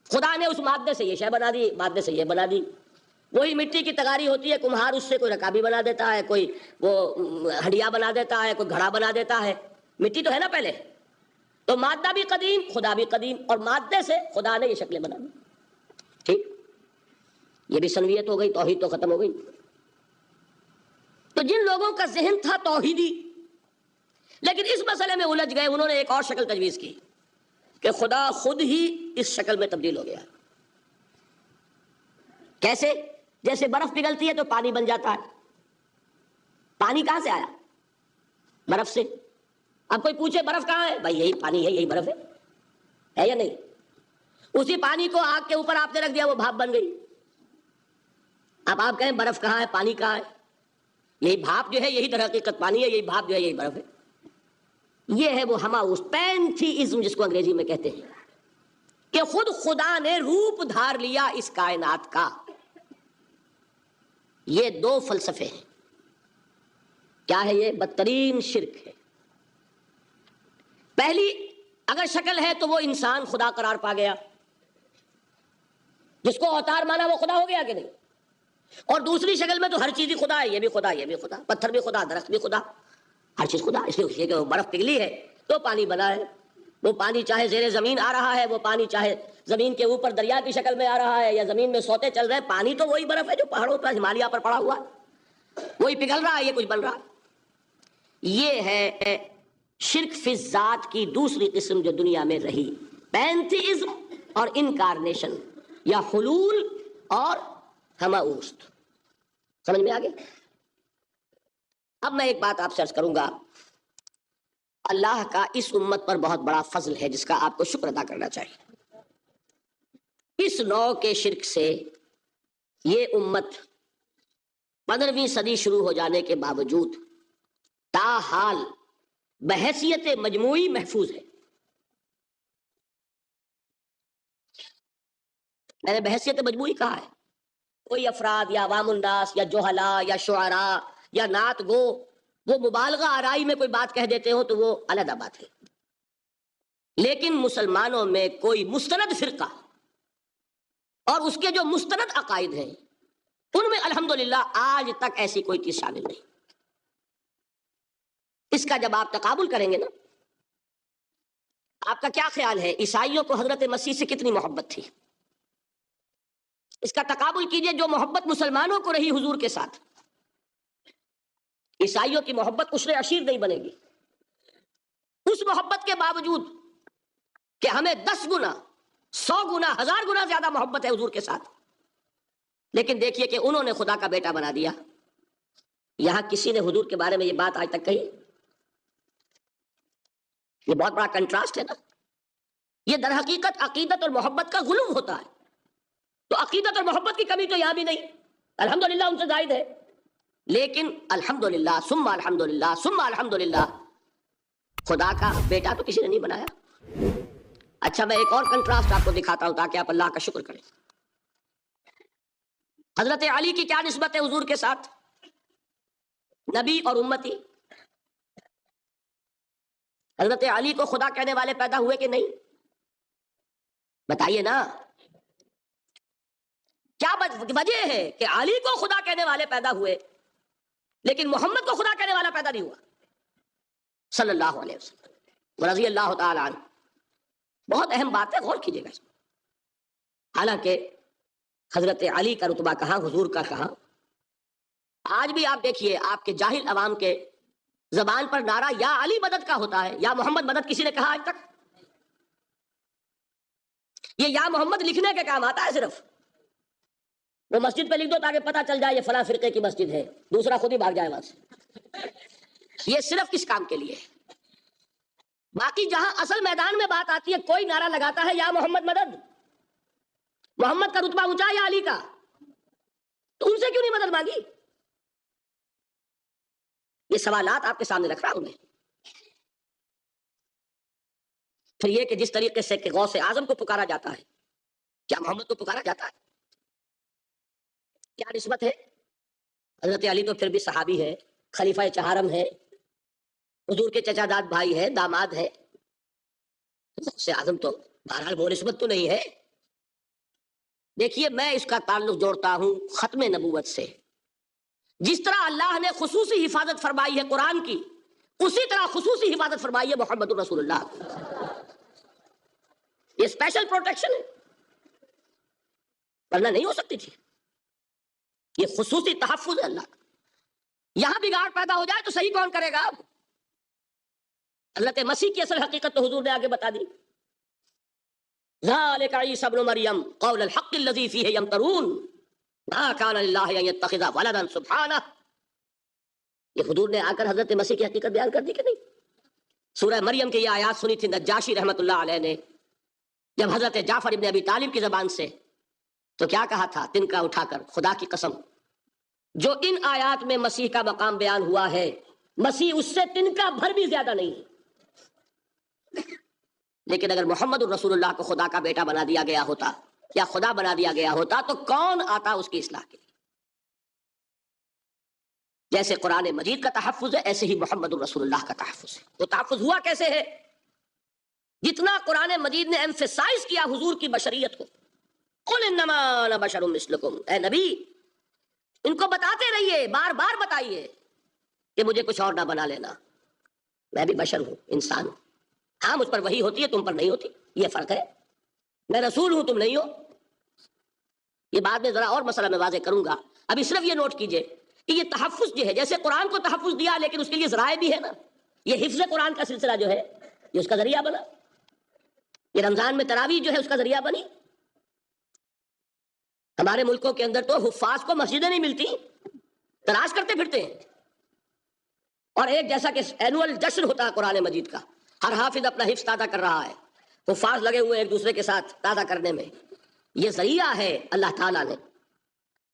خدا نے اس مادے سے یہ شے بنا دی، مادے سے یہ بنا دی. وہی مٹی کی تغاری ہوتی ہے، کمہار اس سے کوئی رکابی بنا دیتا ہے، کوئی وہ ہڈیا بنا دیتا ہے، کوئی گھڑا بنا دیتا ہے. مٹی تو ہے نا پہلے. تو مادہ بھی قدیم، خدا بھی قدیم، اور مادے سے خدا نے یہ شکلیں بنا دی. ٹھیک، یہ بھی سنویت ہو گئی، توحید تو ختم ہو گئی. تو جن لوگوں کا ذہن تھا توحیدی لیکن اس مسئلے میں الجھ گئے، انہوں نے ایک اور شکل تجویز کی کہ خدا خود ہی اس شکل میں تبدیل ہو گیا. کیسے؟ جیسے برف پگھلتی ہے تو پانی بن جاتا ہے. پانی کہاں سے آیا؟ برف سے. اب کوئی پوچھے برف کہاں ہے؟ بھائی یہی پانی ہے، یہی برف ہے یا نہیں؟ اسی پانی کو آگ کے اوپر آپ نے رکھ دیا، وہ بھاپ بن گئی. اب آپ کہیں برف کہاں ہے، پانی کہاں ہے؟ یہی بھاپ جو ہے یہی در حقیقت پانی ہے، یہی بھاپ جو ہے یہی برف ہے. یہ ہے وہ ہماؤس پینتھیزم جس کو انگریزی میں کہتے ہیں، کہ خود خدا نے روپ دھار لیا اس کائنات کا. یہ دو فلسفے ہیں. کیا ہے یہ؟ بدترین شرک ہے. پہلی اگر شکل ہے تو وہ انسان خدا قرار پا گیا، جس کو اوتار مانا وہ خدا ہو گیا کہ نہیں. اور دوسری شکل میں تو ہر چیز ہی خدا ہے، یہ بھی خدا، یہ بھی خدا، پتھر بھی خدا، درخت بھی خدا، ہر چیز خدا. اس لیے کہ وہ برف پگھلی ہے تو پانی بنا ہے. وہ پانی چاہے زیر زمین آ رہا ہے، وہ پانی چاہے زمین کے اوپر دریا کی شکل میں آ رہا ہے یا زمین میں سوتے چل رہے ہیں، پانی تو وہی برف ہے جو پہاڑوں پر ہمالیہ پر پڑا ہوا ہے، وہی پگھل رہا ہے، یہ کچھ بن رہا ہے. یہ ہے شرک فی الذات کی دوسری قسم جو دنیا میں رہی، پینتھیزم اور انکارنیشن یا حلول اور ہماؤست. سمجھ میں آگے؟ اب میں ایک بات آپ سے عرض کروں گا. اللہ کا اس امت پر بہت بڑا فضل ہے جس کا آپ کو شکر ادا کرنا چاہیے. اس نوع کے شرک سے یہ امت 15ویں صدی شروع ہو جانے کے باوجود تاحال بحیثیت مجموعی محفوظ ہے. میں نے بحیثیت مجموعی کہا ہے. کوئی افراد یا عوام الناس یا جوہلا یا شعراء یا نعت گو وہ مبالغہ آرائی میں کوئی بات کہہ دیتے ہو تو وہ علیحدہ بات ہے. لیکن مسلمانوں میں کوئی مستند فرقہ اور اس کے جو مستند عقائد ہیں ان میں الحمدللہ آج تک ایسی کوئی چیز شامل نہیں. اس کا جب آپ تقابل کریں گے نا، آپ کا کیا خیال ہے عیسائیوں کو حضرت مسیح سے کتنی محبت تھی؟ اس کا تقابل کیجئے جو محبت مسلمانوں کو رہی حضور کے ساتھ. عیسائیوں کی محبت عشر عشیر نہیں بنے گی. اس محبت کے باوجود کہ ہمیں 10 گنا 100 گنا 1000 گنا زیادہ محبت ہے حضور کے ساتھ، لیکن دیکھیے کہ انہوں نے خدا کا بیٹا بنا دیا۔ یہاں کسی نے حضور کے بارے میں یہ بات آج تک کہی؟ یہ بہت بڑا کنٹراسٹ ہے نا۔ یہ در حقیقت عقیدت اور محبت کا غلو ہوتا ہے۔ تو عقیدت اور محبت کی کمی تو یہاں بھی نہیں، الحمدللہ ان سے زائد ہے، لیکن الحمدللہ ثم الحمدللہ ثم الحمدللہ خدا کا بیٹا تو کسی نے نہیں بنایا۔ اچھا میں ایک اور کنٹراسٹ آپ کو دکھاتا ہوں تاکہ آپ اللہ کا شکر کریں۔ حضرت علی کی کیا نسبت ہے حضور کے ساتھ؟ نبی اور امتی۔ حضرت علی کو خدا کہنے والے پیدا ہوئے کہ نہیں؟ بتائیے نا، کیا وجہ ہے کہ علی کو خدا کہنے والے پیدا ہوئے لیکن محمد کو خدا کہنے والا پیدا نہیں ہوا صلی اللہ علیہ وسلم رضی اللہ تعالی عنہ؟ بہت اہم بات ہے، غور کیجیے گا۔ حالانکہ حضرت علی کا رتبہ کہاں، حضور کا کہاں؟ آج بھی آپ دیکھیے آپ کے جاہل عوام کے زبان پر نعرہ یا علی مدد کا ہوتا ہے، یا محمد مدد کسی نے کہا آج تک؟ یہ یا محمد لکھنے کے کام آتا ہے صرف، وہ مسجد پہ لکھ دو تاکہ پتہ چل جائے یہ فلاں فرقے کی مسجد ہے، دوسرا خود ہی بھاگ جائے وہاں سے۔ یہ صرف کس کام کے لیے؟ باقی جہاں اصل میدان میں بات آتی ہے کوئی نعرہ لگاتا ہے یا محمد مدد، محمد کا رتبہ اونچا یا علی کا، تو ان سے کیوں نہیں مدد مانگی؟ یہ سوالات آپ کے سامنے رکھ رہا ہوں میں۔ پھر یہ کہ جس طریقے سے کہ غوث اعظم کو پکارا جاتا ہے، کیا محمد کو پکارا جاتا ہے؟ کیا نسبت ہے؟ حضرت علی تو پھر بھی صحابی ہے، خلیفہ چہارم ہے، حضور کے چچا داد بھائی ہے، داماد ہے۔ غوث اعظم تو بہرحال وہ نسبت تو نہیں ہے۔ دیکھیے میں اس کا تعلق جوڑتا ہوں ختم نبوت سے۔ جس طرح اللہ نے خصوصی حفاظت فرمائی ہے قرآن کی، اسی طرح خصوصی حفاظت فرمائی ہے محمد رسول اللہ۔ یہ اسپیشل پروٹیکشن ہے، ورنہ نہیں ہو سکتی تھی۔ یہ خصوصی تحفظ ہے اللہ کا۔ یہاں بگاڑ پیدا ہو جائے تو صحیح کون کرے گا؟ اب حضرت مسیح کی اصل حقیقت تو حضور نے آگے بتا دی۔ ذالک عیسی ابن مریم قول الحق الذی فیہ یمترون ما کان للہ ان یتخذ ولدا سبحانہ۔ یہ حضور نے آ کر حضرت مسیح کی حقیقت بیان کر دی کہ نہیں؟ سورہ مریم کی یہ آیات سنی تھی نجاشی رحمت اللہ علیہ نے جب حضرت جعفر ابن ابی طالب کی زبان سے، تو کیا کہا تھا تنکا اٹھا کر، خدا کی قسم جو ان آیات میں مسیح کا مقام بیان ہوا ہے، مسیح اس سے تنکا بھر بھی زیادہ نہیں ہے۔ لیکن اگر محمد الرسول اللہ کو خدا کا بیٹا بنا دیا گیا ہوتا یا خدا بنا دیا گیا ہوتا تو کون آتا اس کی اصلاح کے لیے؟ جیسے قرآن مجید کا تحفظ ہے ایسے ہی محمد الرسول اللہ کا تحفظ ہے۔ وہ تحفظ ہوا کیسے ہے؟ جتنا قرآن مجید نے ایمفیسائز کیا حضور کی بشریت کو، قل انما انا بشر مثلکم، اے نبی ان کو بتاتے رہیے، بار بار بتائیے کہ مجھے کچھ اور نہ بنا لینا، میں بھی بشر ہوں، انسان ہوں۔ ہاں مجھ پر وحی ہوتی ہے، تم پر نہیں ہوتی، یہ فرق ہے۔ میں رسول ہوں، تم نہیں ہو۔ یہ بعد میں ذرا اور مسئلہ میں واضح کروں گا، ابھی صرف یہ نوٹ کیجئے کہ یہ تحفظ جو ہے، جیسے قرآن کو تحفظ دیا لیکن اس کے لیے ذرائع بھی ہے نا۔ یہ حفظ قرآن کا سلسلہ جو ہے یہ اس کا ذریعہ بنا، یہ رمضان میں تراویح جو ہے اس کا ذریعہ بنی۔ ہمارے ملکوں کے اندر تو حفاظ کو مسجدیں نہیں ملتی، تلاش کرتے پھرتے ہیں، اور ایک جیسا کہ اینول جشن ہوتا ہے قرآن مجید کا، ہر حافظ اپنا حفظ تازہ کر رہا ہے، حفاظ لگے ہوئے ایک دوسرے کے ساتھ تازہ کرنے میں۔ یہ ذریعہ ہے اللہ تعالیٰ نے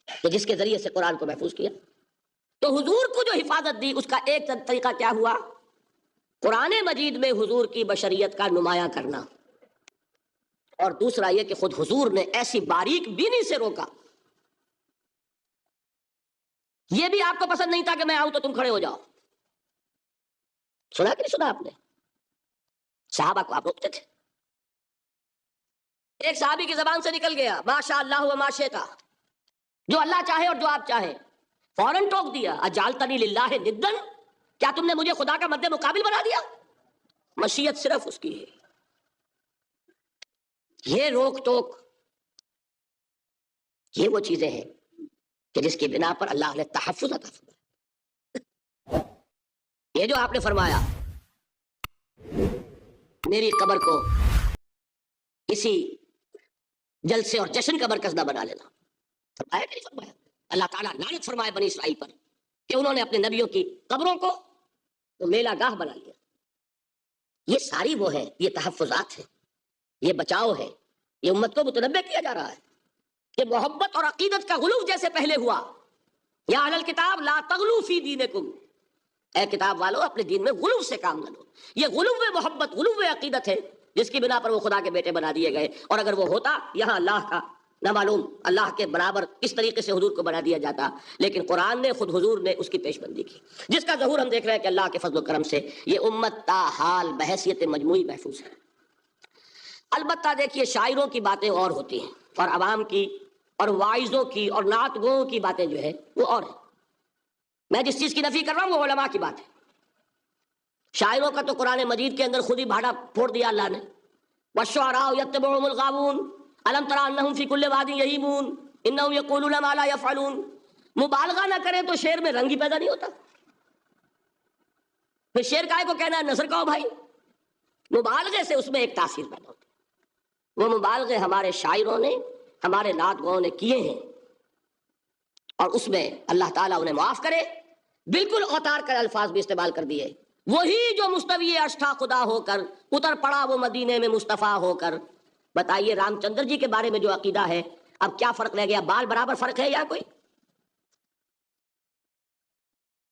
کہ جس کے ذریعے سے قرآن کو محفوظ کیا۔ تو حضور کو جو حفاظت دی اس کا ایک طریقہ کیا ہوا؟ قرآن مجید میں حضور کی بشریت کا نمایاں کرنا، اور دوسرا یہ کہ خود حضور نے ایسی باریک بینی سے روکا۔ یہ بھی آپ کو پسند نہیں تھا کہ میں آؤں تو تم کھڑے ہو جاؤ، سنا کہ نہیں سنا آپ نے؟ صحابہ کو آپ روکتے تھے۔ ایک صحابی کی زبان سے نکل گیا ما شاء اللہ و ما شئت، جو اللہ چاہے اور جو آپ چاہیں، فوراً ٹوک دیا اجعلتنی للہ ندا، کیا تم نے مجھے خدا کا مد مقابل بنا دیا؟ مشیت صرف اس کی ہے۔ یہ روک ٹوک، یہ وہ چیزیں ہیں کہ جس کی بنا پر اللہ نے تحفظ عطا فرمایا۔ یہ جو آپ نے فرمایا میری قبر کو اسی جلسے اور جشن کا مرکز نہ بنا لینا. فرمایا کہ نہیں فرمایا؟ اللہ تعالیٰ لعنت فرمائے بنی اسرائیل پر کہ انہوں نے اپنے نبیوں کی قبروں کو تو میلہ گاہ بنا لیا. یہ ساری وہ ہے، یہ تحفظات ہے، یہ بچاؤ ہے، یہ امت کو متنبہ کیا جا رہا ہے کہ محبت اور عقیدت کا غلو جیسے پہلے ہوا، یا اہل الکتاب لا تغلو فی دینکم، اے کتاب والو اپنے دین میں غلو سے کام نہ لو. یہ غلو محبت، غلو عقیدت ہے جس کی بنا پر وہ خدا کے بیٹے بنا دیے گئے. اور اگر وہ ہوتا یہاں اللہ کا نہ معلوم اللہ کے برابر کس طریقے سے حضور کو بنا دیا جاتا، لیکن قرآن نے خود حضور نے اس کی پیش بندی کی، جس کا ظہور ہم دیکھ رہے ہیں کہ اللہ کے فضل و کرم سے یہ امت تا حال بحیثیت مجموعی محفوظ ہے. البتہ دیکھیے شاعروں کی باتیں اور ہوتی ہیں، اور عوام کی اور واعظوں کی اور نعت گوؤں کی باتیں جو ہے وہ اور ہیں. میں جس چیز کی نفی کر رہا ہوں وہ علماء کی بات ہے. شاعروں کا تو قرآن مجید کے اندر خود ہی بھاڑا پھوڑ دیا اللہ نے. والشعراء یتبعهم الغاوون الم تر انہم فی کل واد یہیمون انہم یقولون ما لا یفعلون. مبالغہ نہ کریں تو شعر میں رنگ ہی پیدا نہیں ہوتا. پھر شعر کائے کو کہنا ہے نثر کہو بھائی. مبالغے سے اس میں ایک تاثیر پیدا ہوتی ہے. وہ مبالغے ہمارے شاعروں نے ہمارے نعت گاؤں نے کیے ہیں، اور اس میں اللہ تعالیٰ انہیں معاف کرے بالکل اوتار کر الفاظ بھی استعمال کر دیے. وہی جو مستوی عرش تھا خدا ہو کر اتر پڑا وہ مدینے میں مصطفیٰ ہو کر. بتائیے رام چندر جی کے بارے میں جو عقیدہ ہے اب کیا فرق رہ گیا؟ بال برابر فرق ہے یا کوئی؟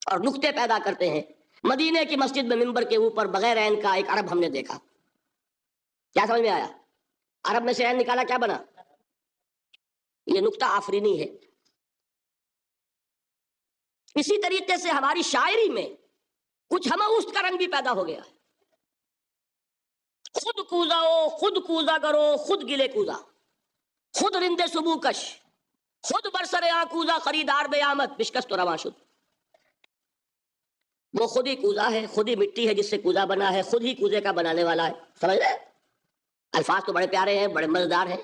اور نقطے پیدا کرتے ہیں. مدینے کی مسجد میں ممبر کے اوپر بغیر عین کا ایک عرب ہم نے دیکھا. کیا سمجھ میں آیا؟ عرب میں سے عین نکالا کیا بنا؟ یہ نقطہ آفرینی ہے. اسی طریقے سے ہماری شاعری میں کچھ ہمہ کا رنگ بھی پیدا ہو گیا ہے. خود کوزاؤ خود کوزا کرو خود گلے کوزا، خود رندے سبو کش، خود برسر کوزا خریدار بے آمد بشکست و رواں شد. وہ خود ہی کوزا ہے، خود ہی مٹی ہے جس سے کوزا بنا ہے، خود ہی کوزے کا بنانے والا ہے. سمجھ رہے؟ الفاظ تو بڑے پیارے ہیں، بڑے مزیدار ہیں،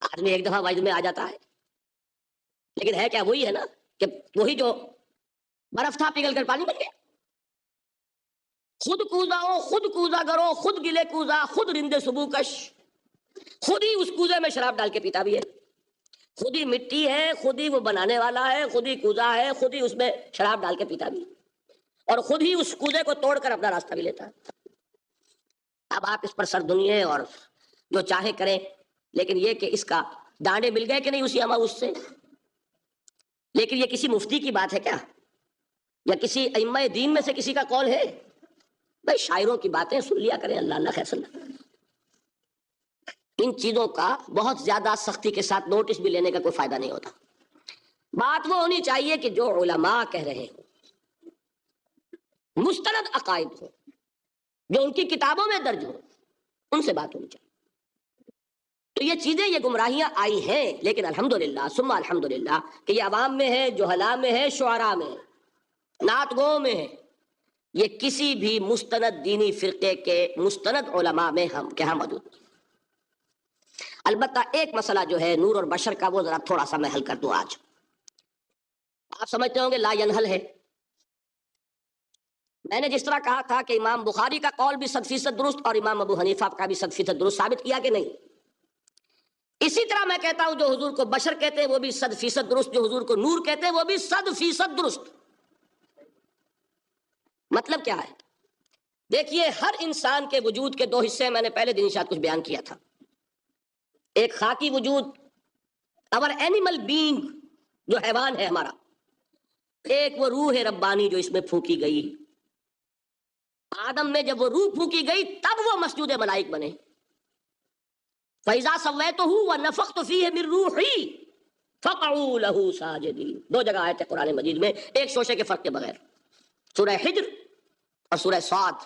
آدمی ایک دفعہ وجد میں آ جاتا ہے، لیکن ہے کیا؟ وہی ہے نا کہ وہی جو برف تھا پگھل کر پانی بن گیا. خود کوزاؤ خود کوزا کرو خود گلے کوزا خود رندے سبو کش. خود ہی اس کوزے میں شراب ڈال کے پیتا بھی ہے، خود ہی مٹی ہے، خود ہی وہ بنانے والا ہے، خود ہی کوزا ہے، خود ہی اس میں شراب ڈال کے پیتا بھی، اور خود ہی اس کوزے کو توڑ کر اپنا راستہ بھی لیتا ہے. اب آپ اس پر سر دنیے اور جو چاہے کریں، لیکن یہ کہ اس کا ڈانڈے مل گئے کہ نہیں اسی اس سے. لیکن یہ کسی مفتی کی بات ہے کیا، یا کسی ائمہ دین میں سے کسی کا قول ہے؟ بھائی شاعروں کی باتیں سن لیا کریں. اللہ اللہ خیر سن. ان چیزوں کا بہت زیادہ سختی کے ساتھ نوٹس بھی لینے کا کوئی فائدہ نہیں ہوتا. بات وہ ہونی چاہیے کہ جو علماء کہہ رہے ہوں، مستند عقائد ہوں، جو ان کی کتابوں میں درج ہوں، ان سے بات ہونی چاہیے. تو یہ چیزیں یہ گمراہیاں آئی ہیں، لیکن الحمدللہ ثم الحمدللہ کہ یہ عوام میں ہے، جہلاء میں ہے، شعراء میں ہے، نعت گو میں ہے. یہ کسی بھی مستند دینی فرقے کے مستند علماء میں ہم کہاں موجود. البتہ ایک مسئلہ جو ہے نور اور بشر کا، وہ ذرا تھوڑا سا میں حل کر دوں. آج آپ سمجھتے ہوں گے لا ینحل ہے. میں نے جس طرح کہا تھا کہ امام بخاری کا قول بھی 100% درست اور امام ابو حنیفہ کا بھی 100% درست ثابت کیا کہ نہیں، اسی طرح میں کہتا ہوں جو حضور کو بشر کہتے ہیں وہ بھی 100% درست، جو حضور کو نور کہتے ہیں وہ بھی 100% درست. مطلب کیا ہے؟ دیکھیے ہر انسان کے وجود کے دو حصے میں نے پہلے دن شاید کچھ بیان کیا تھا. ایک خاکی وجود، اور اینیمل بینگ جو حیوان ہے ہمارا، ایک وہ روح ربانی جو اس میں پھونکی گئی. آدم میں جب وہ روح پھونکی گئی تب وہ مسجود ملائک بنے. فَإِذَا سَوَّيْتُهُ وَنَفَخْتُ فِيهِ مِن رُوحِي فَقَعُوا لَهُ سَاجِدِينَ. دو جگہ آیت ہے قرآن مجید میں ایک شوشے کے فرق کے بغیر، سورہ حجر اور سورہ صاد.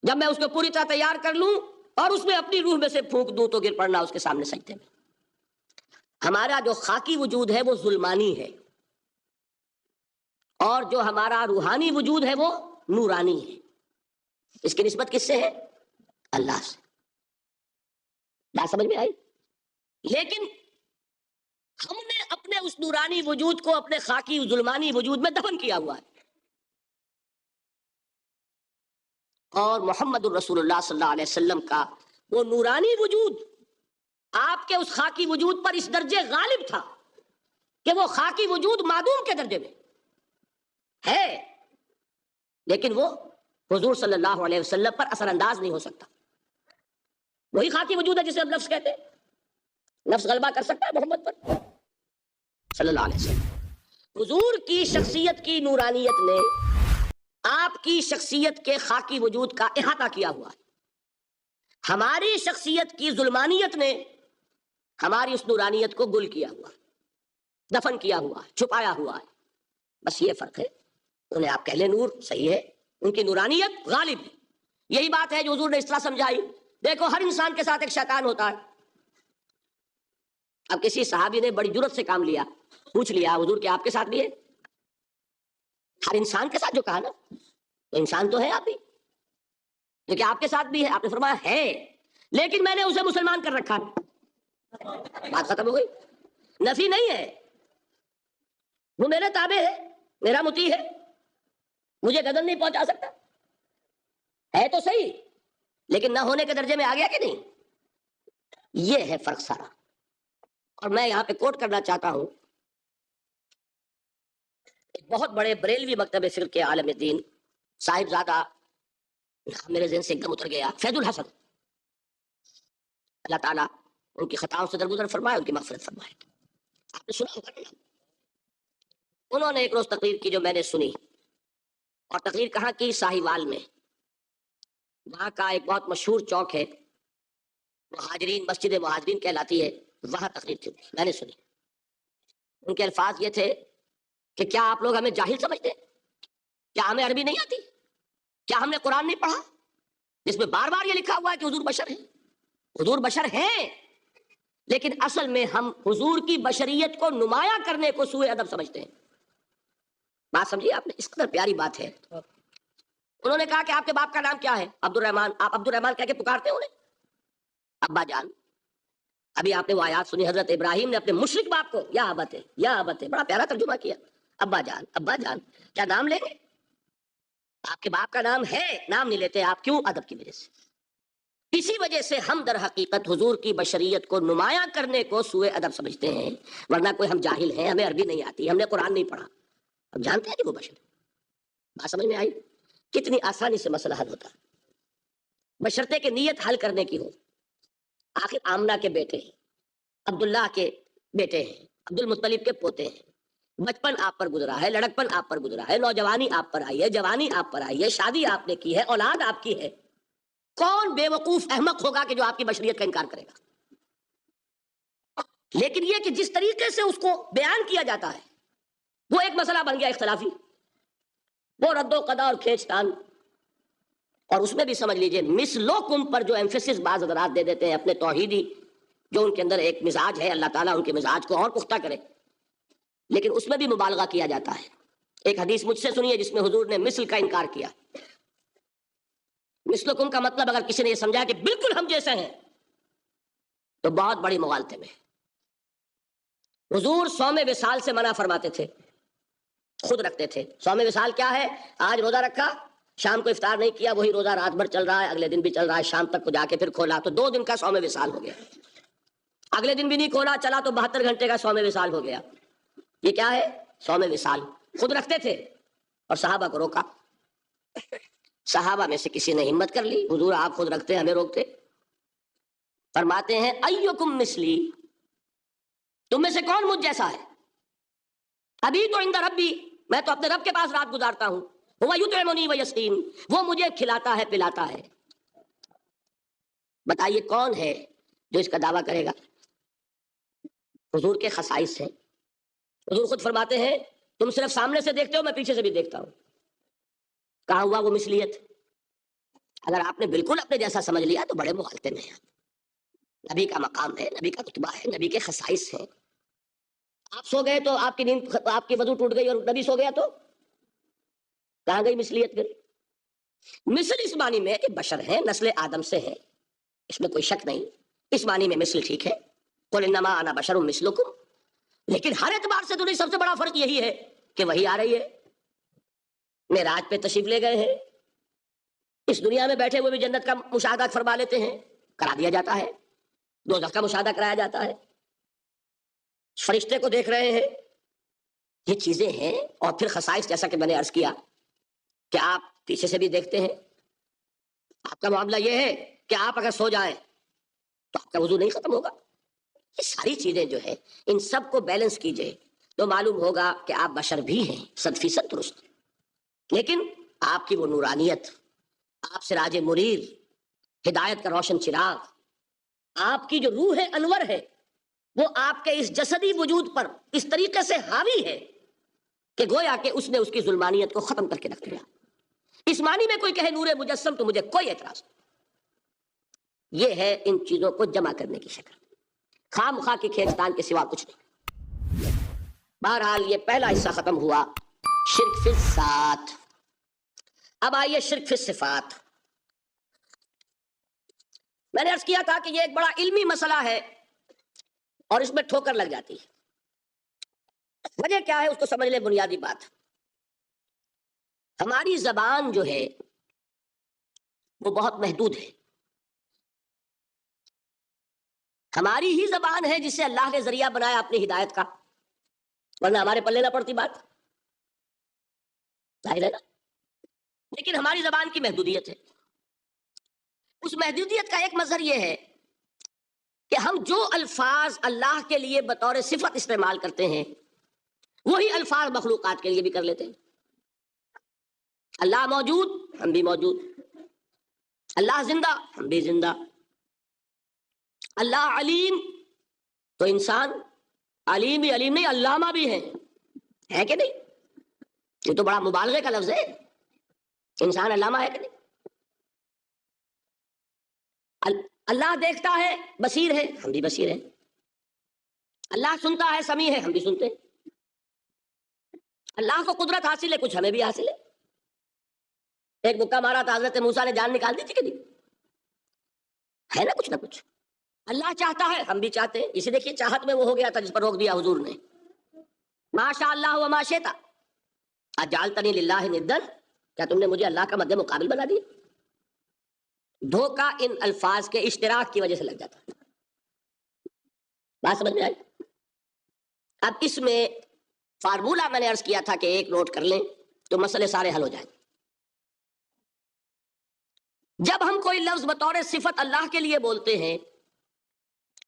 جب میں اس کو پوری طرح تیار کر لوں اور اس میں اپنی روح میں سے پھونک دوں تو گر پڑنا اس کے سامنے سجدے میں. ہمارا جو خاکی وجود ہے وہ ظلمانی ہے، اور جو ہمارا روحانی وجود ہے وہ نورانی ہے. اس کی نسبت کس سے ہے؟ اللہ سے. بات سمجھ میں آئی؟ لیکن ہم نے اپنے اس نورانی وجود کو اپنے خاکی ظلمانی وجود میں دفن کیا ہوا ہے. اور محمد الرسول اللہ صلی اللہ علیہ وسلم کا وہ نورانی وجود آپ کے اس خاکی وجود پر اس درجے غالب تھا کہ وہ خاکی وجود معدوم کے درجے میں ہے، لیکن وہ حضور صلی اللہ علیہ وسلم پر اثر انداز نہیں ہو سکتا۔ وہی خاکی وجود ہے جسے ہم نفس کہتے ہیں، نفس غلبہ کر سکتا ہے محمد پر صلی اللہ علیہ وسلم۔ حضور کی شخصیت کی نورانیت نے آپ کی شخصیت کے خاکی وجود کا احاطہ کیا ہوا ہے، ہماری شخصیت کی ظلمانیت نے ہماری اس نورانیت کو گل کیا ہوا ہے، دفن کیا ہوا ہے، چھپایا ہوا ہے، بس یہ فرق ہے۔ انہیں آپ کہہ لیں نور، صحیح ہے، ان کی نورانیت غالب ہے۔ یہی بات ہے جو حضور نے اس طرح سمجھائی، دیکھو ہر انسان کے ساتھ ایک شیطان ہوتا ہے۔ اب کسی صحابی نے بڑی جرت سے کام لیا، پوچھ لیا حضور کہ آپ کے ساتھ بھی ہے؟ ہر انسان کے ساتھ جو کہا نا، تو انسان تو ہے آپ بھی، لیکن آپ کے ساتھ بھی ہے؟ آپ نے فرمایا ہے، لیکن میں نے اسے مسلمان کر رکھا ہے۔ بات ختم ہو گئی، نفی نہیں ہے، وہ میرے تابع ہے، میرا مطیع ہے، مجھے گدن نہیں پہنچا سکتا، ہے تو صحیح لیکن نہ ہونے کے درجے میں آ گیا کہ نہیں؟ یہ ہے فرق سارا۔ اور میں یہاں پہ کوٹ کرنا چاہتا ہوں ایک بہت بڑے بریلوی مکتب فقہ کے عالم دین صاحب زادہ، میرے ذہن سے ایک دم اتر گیا، فیض الحسن، اللہ تعالیٰ ان کی خطاؤں سے درگزر فرمائے، ان کی مغفرت فرمائے۔ آپ نے سنا ہوگا نا، انہوں نے ایک روز تقریر کی جو میں نے سنی، اور تقریر کہاں کی؟ ساہیوال میں، وہاں کا ایک بہت مشہور چوک ہے، مہاجرین، مسجد مہاجرین کہلاتی ہے، وہاں تقریر تھی، میں نے سنی۔ ان کے الفاظ یہ تھے کہ کیا آپ لوگ ہمیں جاہل سمجھتے ہیں؟ کیا ہمیں عربی نہیں آتی؟ کیا ہم نے قرآن نہیں پڑھا جس میں بار بار یہ لکھا ہوا ہے کہ حضور بشر ہیں؟ حضور بشر ہیں، لیکن اصل میں ہم حضور کی بشریت کو نمایاں کرنے کو سوء ادب سمجھتے ہیں۔ بات سمجھیے آپ نے، اس قدر پیاری بات ہے۔ انہوں نے کہا کہ آپ کے باپ کا نام کیا ہے؟ عبد الرحمان۔ آپ عبد الرحمان کہہ کے پکارتے ہیں انہیں؟ ابا جان۔ ابھی آپ نے وہ آیات سنی، حضرت ابراہیم نے اپنے مشرک باپ کو یا ابت ہے، یا ابت ہے، بڑا پیارا ترجمہ کیا، ابا جان، ابا جان، کیا نام لیں گے؟ آپ کے باپ کا نام ہے، نام نہیں لیتے آپ، کیوں؟ ادب کی وجہ سے۔ اسی وجہ سے ہم در حقیقت حضور کی بشریت کو نمایاں کرنے کو سوء ادب سمجھتے ہیں، ورنہ کوئی ہم جاہل ہیں، ہمیں عربی نہیں آتی، ہم نے قرآن نہیں پڑھا، ہم جانتے ہیں کہ وہ بشر ہے۔ بات سمجھ میں آئی؟ کتنی آسانی سے مسئلہ حل ہوتا ہے، بشرطے کہ نیت حل کرنے کی ہو۔ آخر آمنہ کے بیٹے ہیں، عبداللہ کے بیٹے ہیں، عبد المطلب کے پوتے ہیں، بچپن آپ پر گزرا ہے، لڑکپن آپ پر گزرا ہے، نوجوانی آپ پر آئی ہے، جوانی آپ پر آئی ہے، شادی آپ نے کی ہے، اولاد آپ کی ہے۔ کون بے وقوف احمق ہوگا کہ جو آپ کی بشریت کا انکار کرے گا؟ لیکن یہ کہ جس طریقے سے اس کو بیان کیا جاتا ہے وہ ایک مسئلہ بن گیا اختلافی، وہ رد و قضا اور کھینچ تان۔ اور اس میں بھی سمجھ لیجئے مثلکم پر جو ایمفیسس بعض حضرات دے دیتے ہیں اپنے توحیدی، جو ان کے اندر ایک مزاج ہے، اللہ تعالیٰ ان کے مزاج کو اور پختہ کرے، لیکن اس میں بھی مبالغہ کیا جاتا ہے۔ ایک حدیث مجھ سے سنیے جس میں حضور نے مثل کا انکار کیا۔ مثلکم کا مطلب اگر کسی نے یہ سمجھا کہ بالکل ہم جیسے ہیں تو بہت بڑی مغالطے میں۔ حضور صوم وصال سے منع فرماتے تھے، خود رکھتے تھے۔ صوم وصال کیا ہے؟ آج روزہ رکھا، شام کو افطار نہیں کیا، وہی روزہ رات بھر چل رہا ہے، اگلے دن بھی چل رہا ہے، شام تک کو جا کے پھر کھولا تو 2 دن کا صوم وصال ہو گیا۔ اگلے دن بھی نہیں کھولا، چلا تو 72 گھنٹے کا صوم وصال ہو گیا۔ یہ کیا ہے؟ صوم وصال۔ خود رکھتے تھے اور صحابہ کو روکا۔ صحابہ میں سے کسی نے ہمت کر لی، حضور آپ خود رکھتے ہمیں روکتے۔ فرماتے ہیں ایکم مثلی، تم میں سے کون مجھ جیسا ہے؟ ابھی تو عند ربی، میں تو اپنے رب کے پاس رات گزارتا ہوں، هو یطعمنی ویسقین، وہ مجھے کھلاتا ہے پلاتا ہے۔ بتائیے کون ہے جو اس کا دعویٰ کرے گا؟ حضور کے خصائص ہیں۔ حضور خود فرماتے ہیں تم صرف سامنے سے دیکھتے ہو، میں پیچھے سے بھی دیکھتا ہوں۔ کہاں ہوا وہ مثلیت؟ اگر آپ نے بالکل اپنے جیسا سمجھ لیا تو بڑے مغالطے میں ہیں۔ نبی کا مقام ہے، نبی کا رتبہ ہے، نبی کے خصائص ہیں۔ آپ سو گئے تو آپ کی نیند، آپ کی وضو ٹوٹ گئی اور نبی سو گیا تو کہاں گئی مثلیت پھر؟ مثل اس معنی میں کہ بشر ہیں، نسل آدم سے ہیں، اس میں کوئی شک نہیں، اس معنی میں مثل ٹھیک ہے، قل انما انا بشر مثلکم، لیکن ہر اعتبار سے تو نہیں، سب سے بڑا فرق یہی ہے کہ وہی آ رہی ہے، معراج پہ تشریف لے گئے ہیں، اس دنیا میں بیٹھے ہوئے بھی جنت کا مشاہدہ فرما لیتے ہیں، کرا دیا جاتا ہے، دوزخ کا مشاہدہ کرایا جاتا ہے، فرشتے کو دیکھ رہے ہیں، یہ چیزیں ہیں۔ اور پھر خصائص جیسا کہ میں نے عرض کیا کہ آپ پیچھے سے بھی دیکھتے ہیں، آپ کا معاملہ یہ ہے کہ آپ اگر سو جائیں تو آپ کا وضو نہیں ختم ہوگا۔ یہ ساری چیزیں جو ہے ان سب کو بیلنس کیجئے تو معلوم ہوگا کہ آپ بشر بھی ہیں 100% درست، لیکن آپ کی وہ نورانیت، آپ سراج منیر، ہدایت کا روشن چراغ، آپ کی جو روح انور ہے، وہ آپ کے اس جسدی وجود پر اس طریقے سے حاوی ہے کہ گویا کہ اس نے اس کی ظلمانیت کو ختم کر کے رکھ دیا۔ اس معنی میں کوئی کہے نور مجسم تو مجھے کوئی اعتراض نہیں۔ یہ ہے ان چیزوں کو جمع کرنے کی شکل، خام خواہ کی کھینچتان کے سوا کچھ نہیں۔ بہرحال یہ پہلا حصہ ختم ہوا، شرک فی الذات۔ اب آئیے شرک فی الصفات۔ میں نے عرض کیا تھا کہ یہ ایک بڑا علمی مسئلہ ہے اور اس میں ٹھوکر لگ جاتی ہے۔ وجہ کیا ہے اس کو سمجھ لیں۔ بنیادی بات، ہماری زبان جو ہے وہ بہت محدود ہے۔ ہماری ہی زبان ہے جسے اللہ نے ذریعہ بنایا اپنی ہدایت کا، ورنہ ہمارے پلے نہ پڑتی بات، ظاہر ہے نا۔ لیکن ہماری زبان کی محدودیت ہے۔ اس محدودیت کا ایک مظہر یہ ہے کہ ہم جو الفاظ اللہ کے لیے بطور صفت استعمال کرتے ہیں وہی الفاظ مخلوقات کے لیے بھی کر لیتے ہیں۔ اللہ موجود، ہم بھی موجود۔ اللہ زندہ، ہم بھی زندہ۔ اللہ علیم، تو انسان علیم بھی علیم نہیں، علامہ بھی ہے کہ نہیں؟ یہ تو بڑا مبالغے کا لفظ ہے، انسان علامہ ہے کہ نہیں؟ اللہ دیکھتا ہے، بصیر ہے، ہم بھی بصیر ہیں۔ اللہ سنتا ہے، سمیع ہے، ہم بھی سنتے ہیں۔ اللہ کو قدرت حاصل ہے، کچھ ہمیں بھی حاصل ہے۔ ایک مکہ مارا تھا حضرت موسیٰ نے، جان نکال دی تھی کہ نہیں؟ ہے نا کچھ نہ کچھ۔ اللہ چاہتا ہے، ہم بھی چاہتے ہیں۔ اسے دیکھیے چاہت میں وہ ہو گیا تھا جس پر روک دیا حضور نے، ما شاء اللہ و ما شئت اجعلتنی للہ ندا، کیا تم نے مجھے اللہ کا مد مقابل بنا دیا؟ دھوکہ ان الفاظ کے اشتراک کی وجہ سے لگ جاتا ہے۔ بات سمجھ میں آئی؟ اب اس میں فارمولہ میں نے عرض کیا تھا کہ ایک نوٹ کر لیں تو مسئلے سارے حل ہو جائیں۔ جب ہم کوئی لفظ بطور صفت اللہ کے لیے بولتے ہیں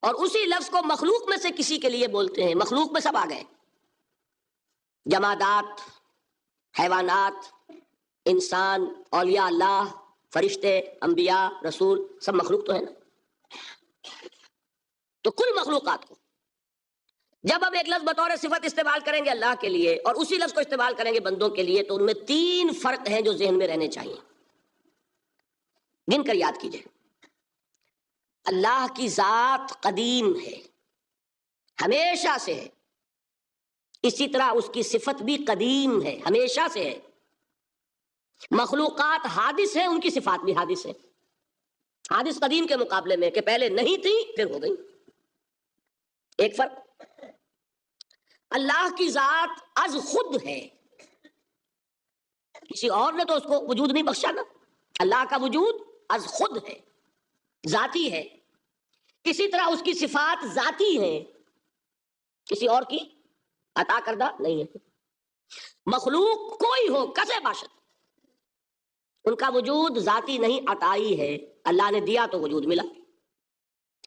اور اسی لفظ کو مخلوق میں سے کسی کے لیے بولتے ہیں، مخلوق میں سب آ گئے، جمادات، حیوانات، انسان، اولیاء اللہ، فرشتے، انبیاء، رسول، سب مخلوق تو ہے نا۔ تو کل مخلوقات کو جب ہم ایک لفظ بطور صفت استعمال کریں گے اللہ کے لیے اور اسی لفظ کو استعمال کریں گے بندوں کے لیے، تو ان میں 3 فرق ہیں جو ذہن میں رہنے چاہیے، گن کر یاد کیجئے۔ اللہ کی ذات قدیم ہے، ہمیشہ سے ہے، اسی طرح اس کی صفت بھی قدیم ہے، ہمیشہ سے ہے۔ مخلوقات حادث ہیں، ان کی صفات بھی حادث ہے۔ حادث قدیم کے مقابلے میں کہ پہلے نہیں تھی پھر ہو گئی۔ ایک فرق، اللہ کی ذات از خود ہے، کسی اور نے تو اس کو وجود نہیں بخشا نا۔ اللہ کا وجود از خود ہے، ذاتی ہے۔ اسی طرح اس کی صفات ذاتی ہیں، کسی اور کی عطا کردہ نہیں ہے۔ مخلوق کوئی ہو کسے باشد، ان کا وجود ذاتی نہیں، عطائی ہے، اللہ نے دیا تو وجود ملا۔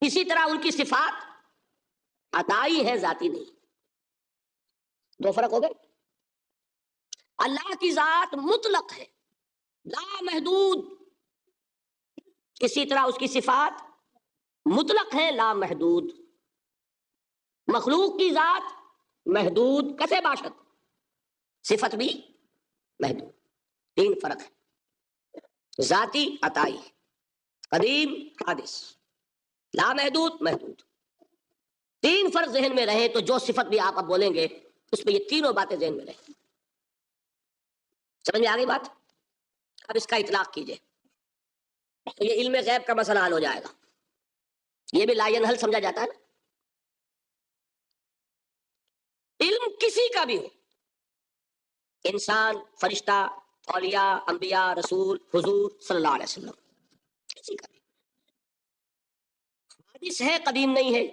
اسی طرح ان کی صفات عطائی ہے، ذاتی نہیں۔ 2 فرق ہو گئے۔ اللہ کی ذات مطلق ہے، لا محدود، اسی طرح اس کی صفات مطلق ہے، لا محدود۔ مخلوق کی ذات محدود کسے باشد، صفت بھی محدود۔ 3 فرق ہے، ذاتی، عطائی، قدیم، حادث، لا محدود، محدود۔ 3 فرق ذہن میں رہے تو جو صفت بھی آپ اب بولیں گے اس میں یہ تینوں باتیں ذہن میں رہیں۔ سمجھ میں آ گئی بات؟ اب اس کا اطلاق کیجئے تو یہ علم غیب کا مسئلہ حل ہو جائے گا۔ یہ بھی لا ینحل سمجھا جاتا ہے نا۔ علم کسی کا بھی ہو، انسان، فرشتہ، اولیاء، انبیاء، رسول، حضور صلی اللہ علیہ وسلم، کسی کا بھی حادث ہے، قدیم نہیں ہے،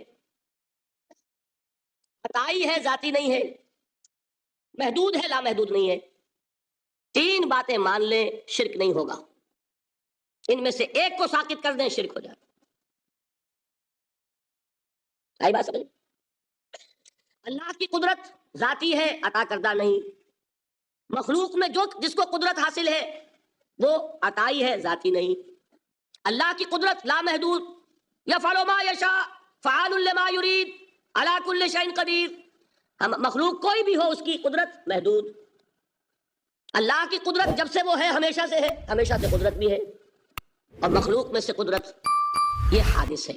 عطائی ہے، ذاتی نہیں ہے، محدود ہے، لامحدود نہیں ہے. 3 باتیں مان لیں، شرک نہیں ہوگا. ان میں سے ایک کو ساقط کر دیں، شرک ہو جائے. آئی بات سمجھ؟ اللہ کی قدرت ذاتی ہے، عطا کردہ نہیں. مخلوق میں جس کو قدرت حاصل ہے وہ عطائی ہے، ذاتی نہیں. اللہ کی قدرت لامحدود، یفعل ما یشاء فعال لما یرید علی کل شیء قدیر. ہم مخلوق کوئی بھی ہو، اس کی قدرت محدود. اللہ کی قدرت جب سے وہ ہے ہمیشہ سے ہے، ہمیشہ سے قدرت بھی ہے. اور مخلوق میں سے قدرت یہ حادث ہے.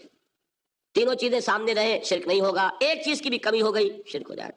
تینوں چیزیں سامنے رہیں، شرک نہیں ہوگا. ایک چیز کی بھی کمی ہو گئی، شرک ہو جائے.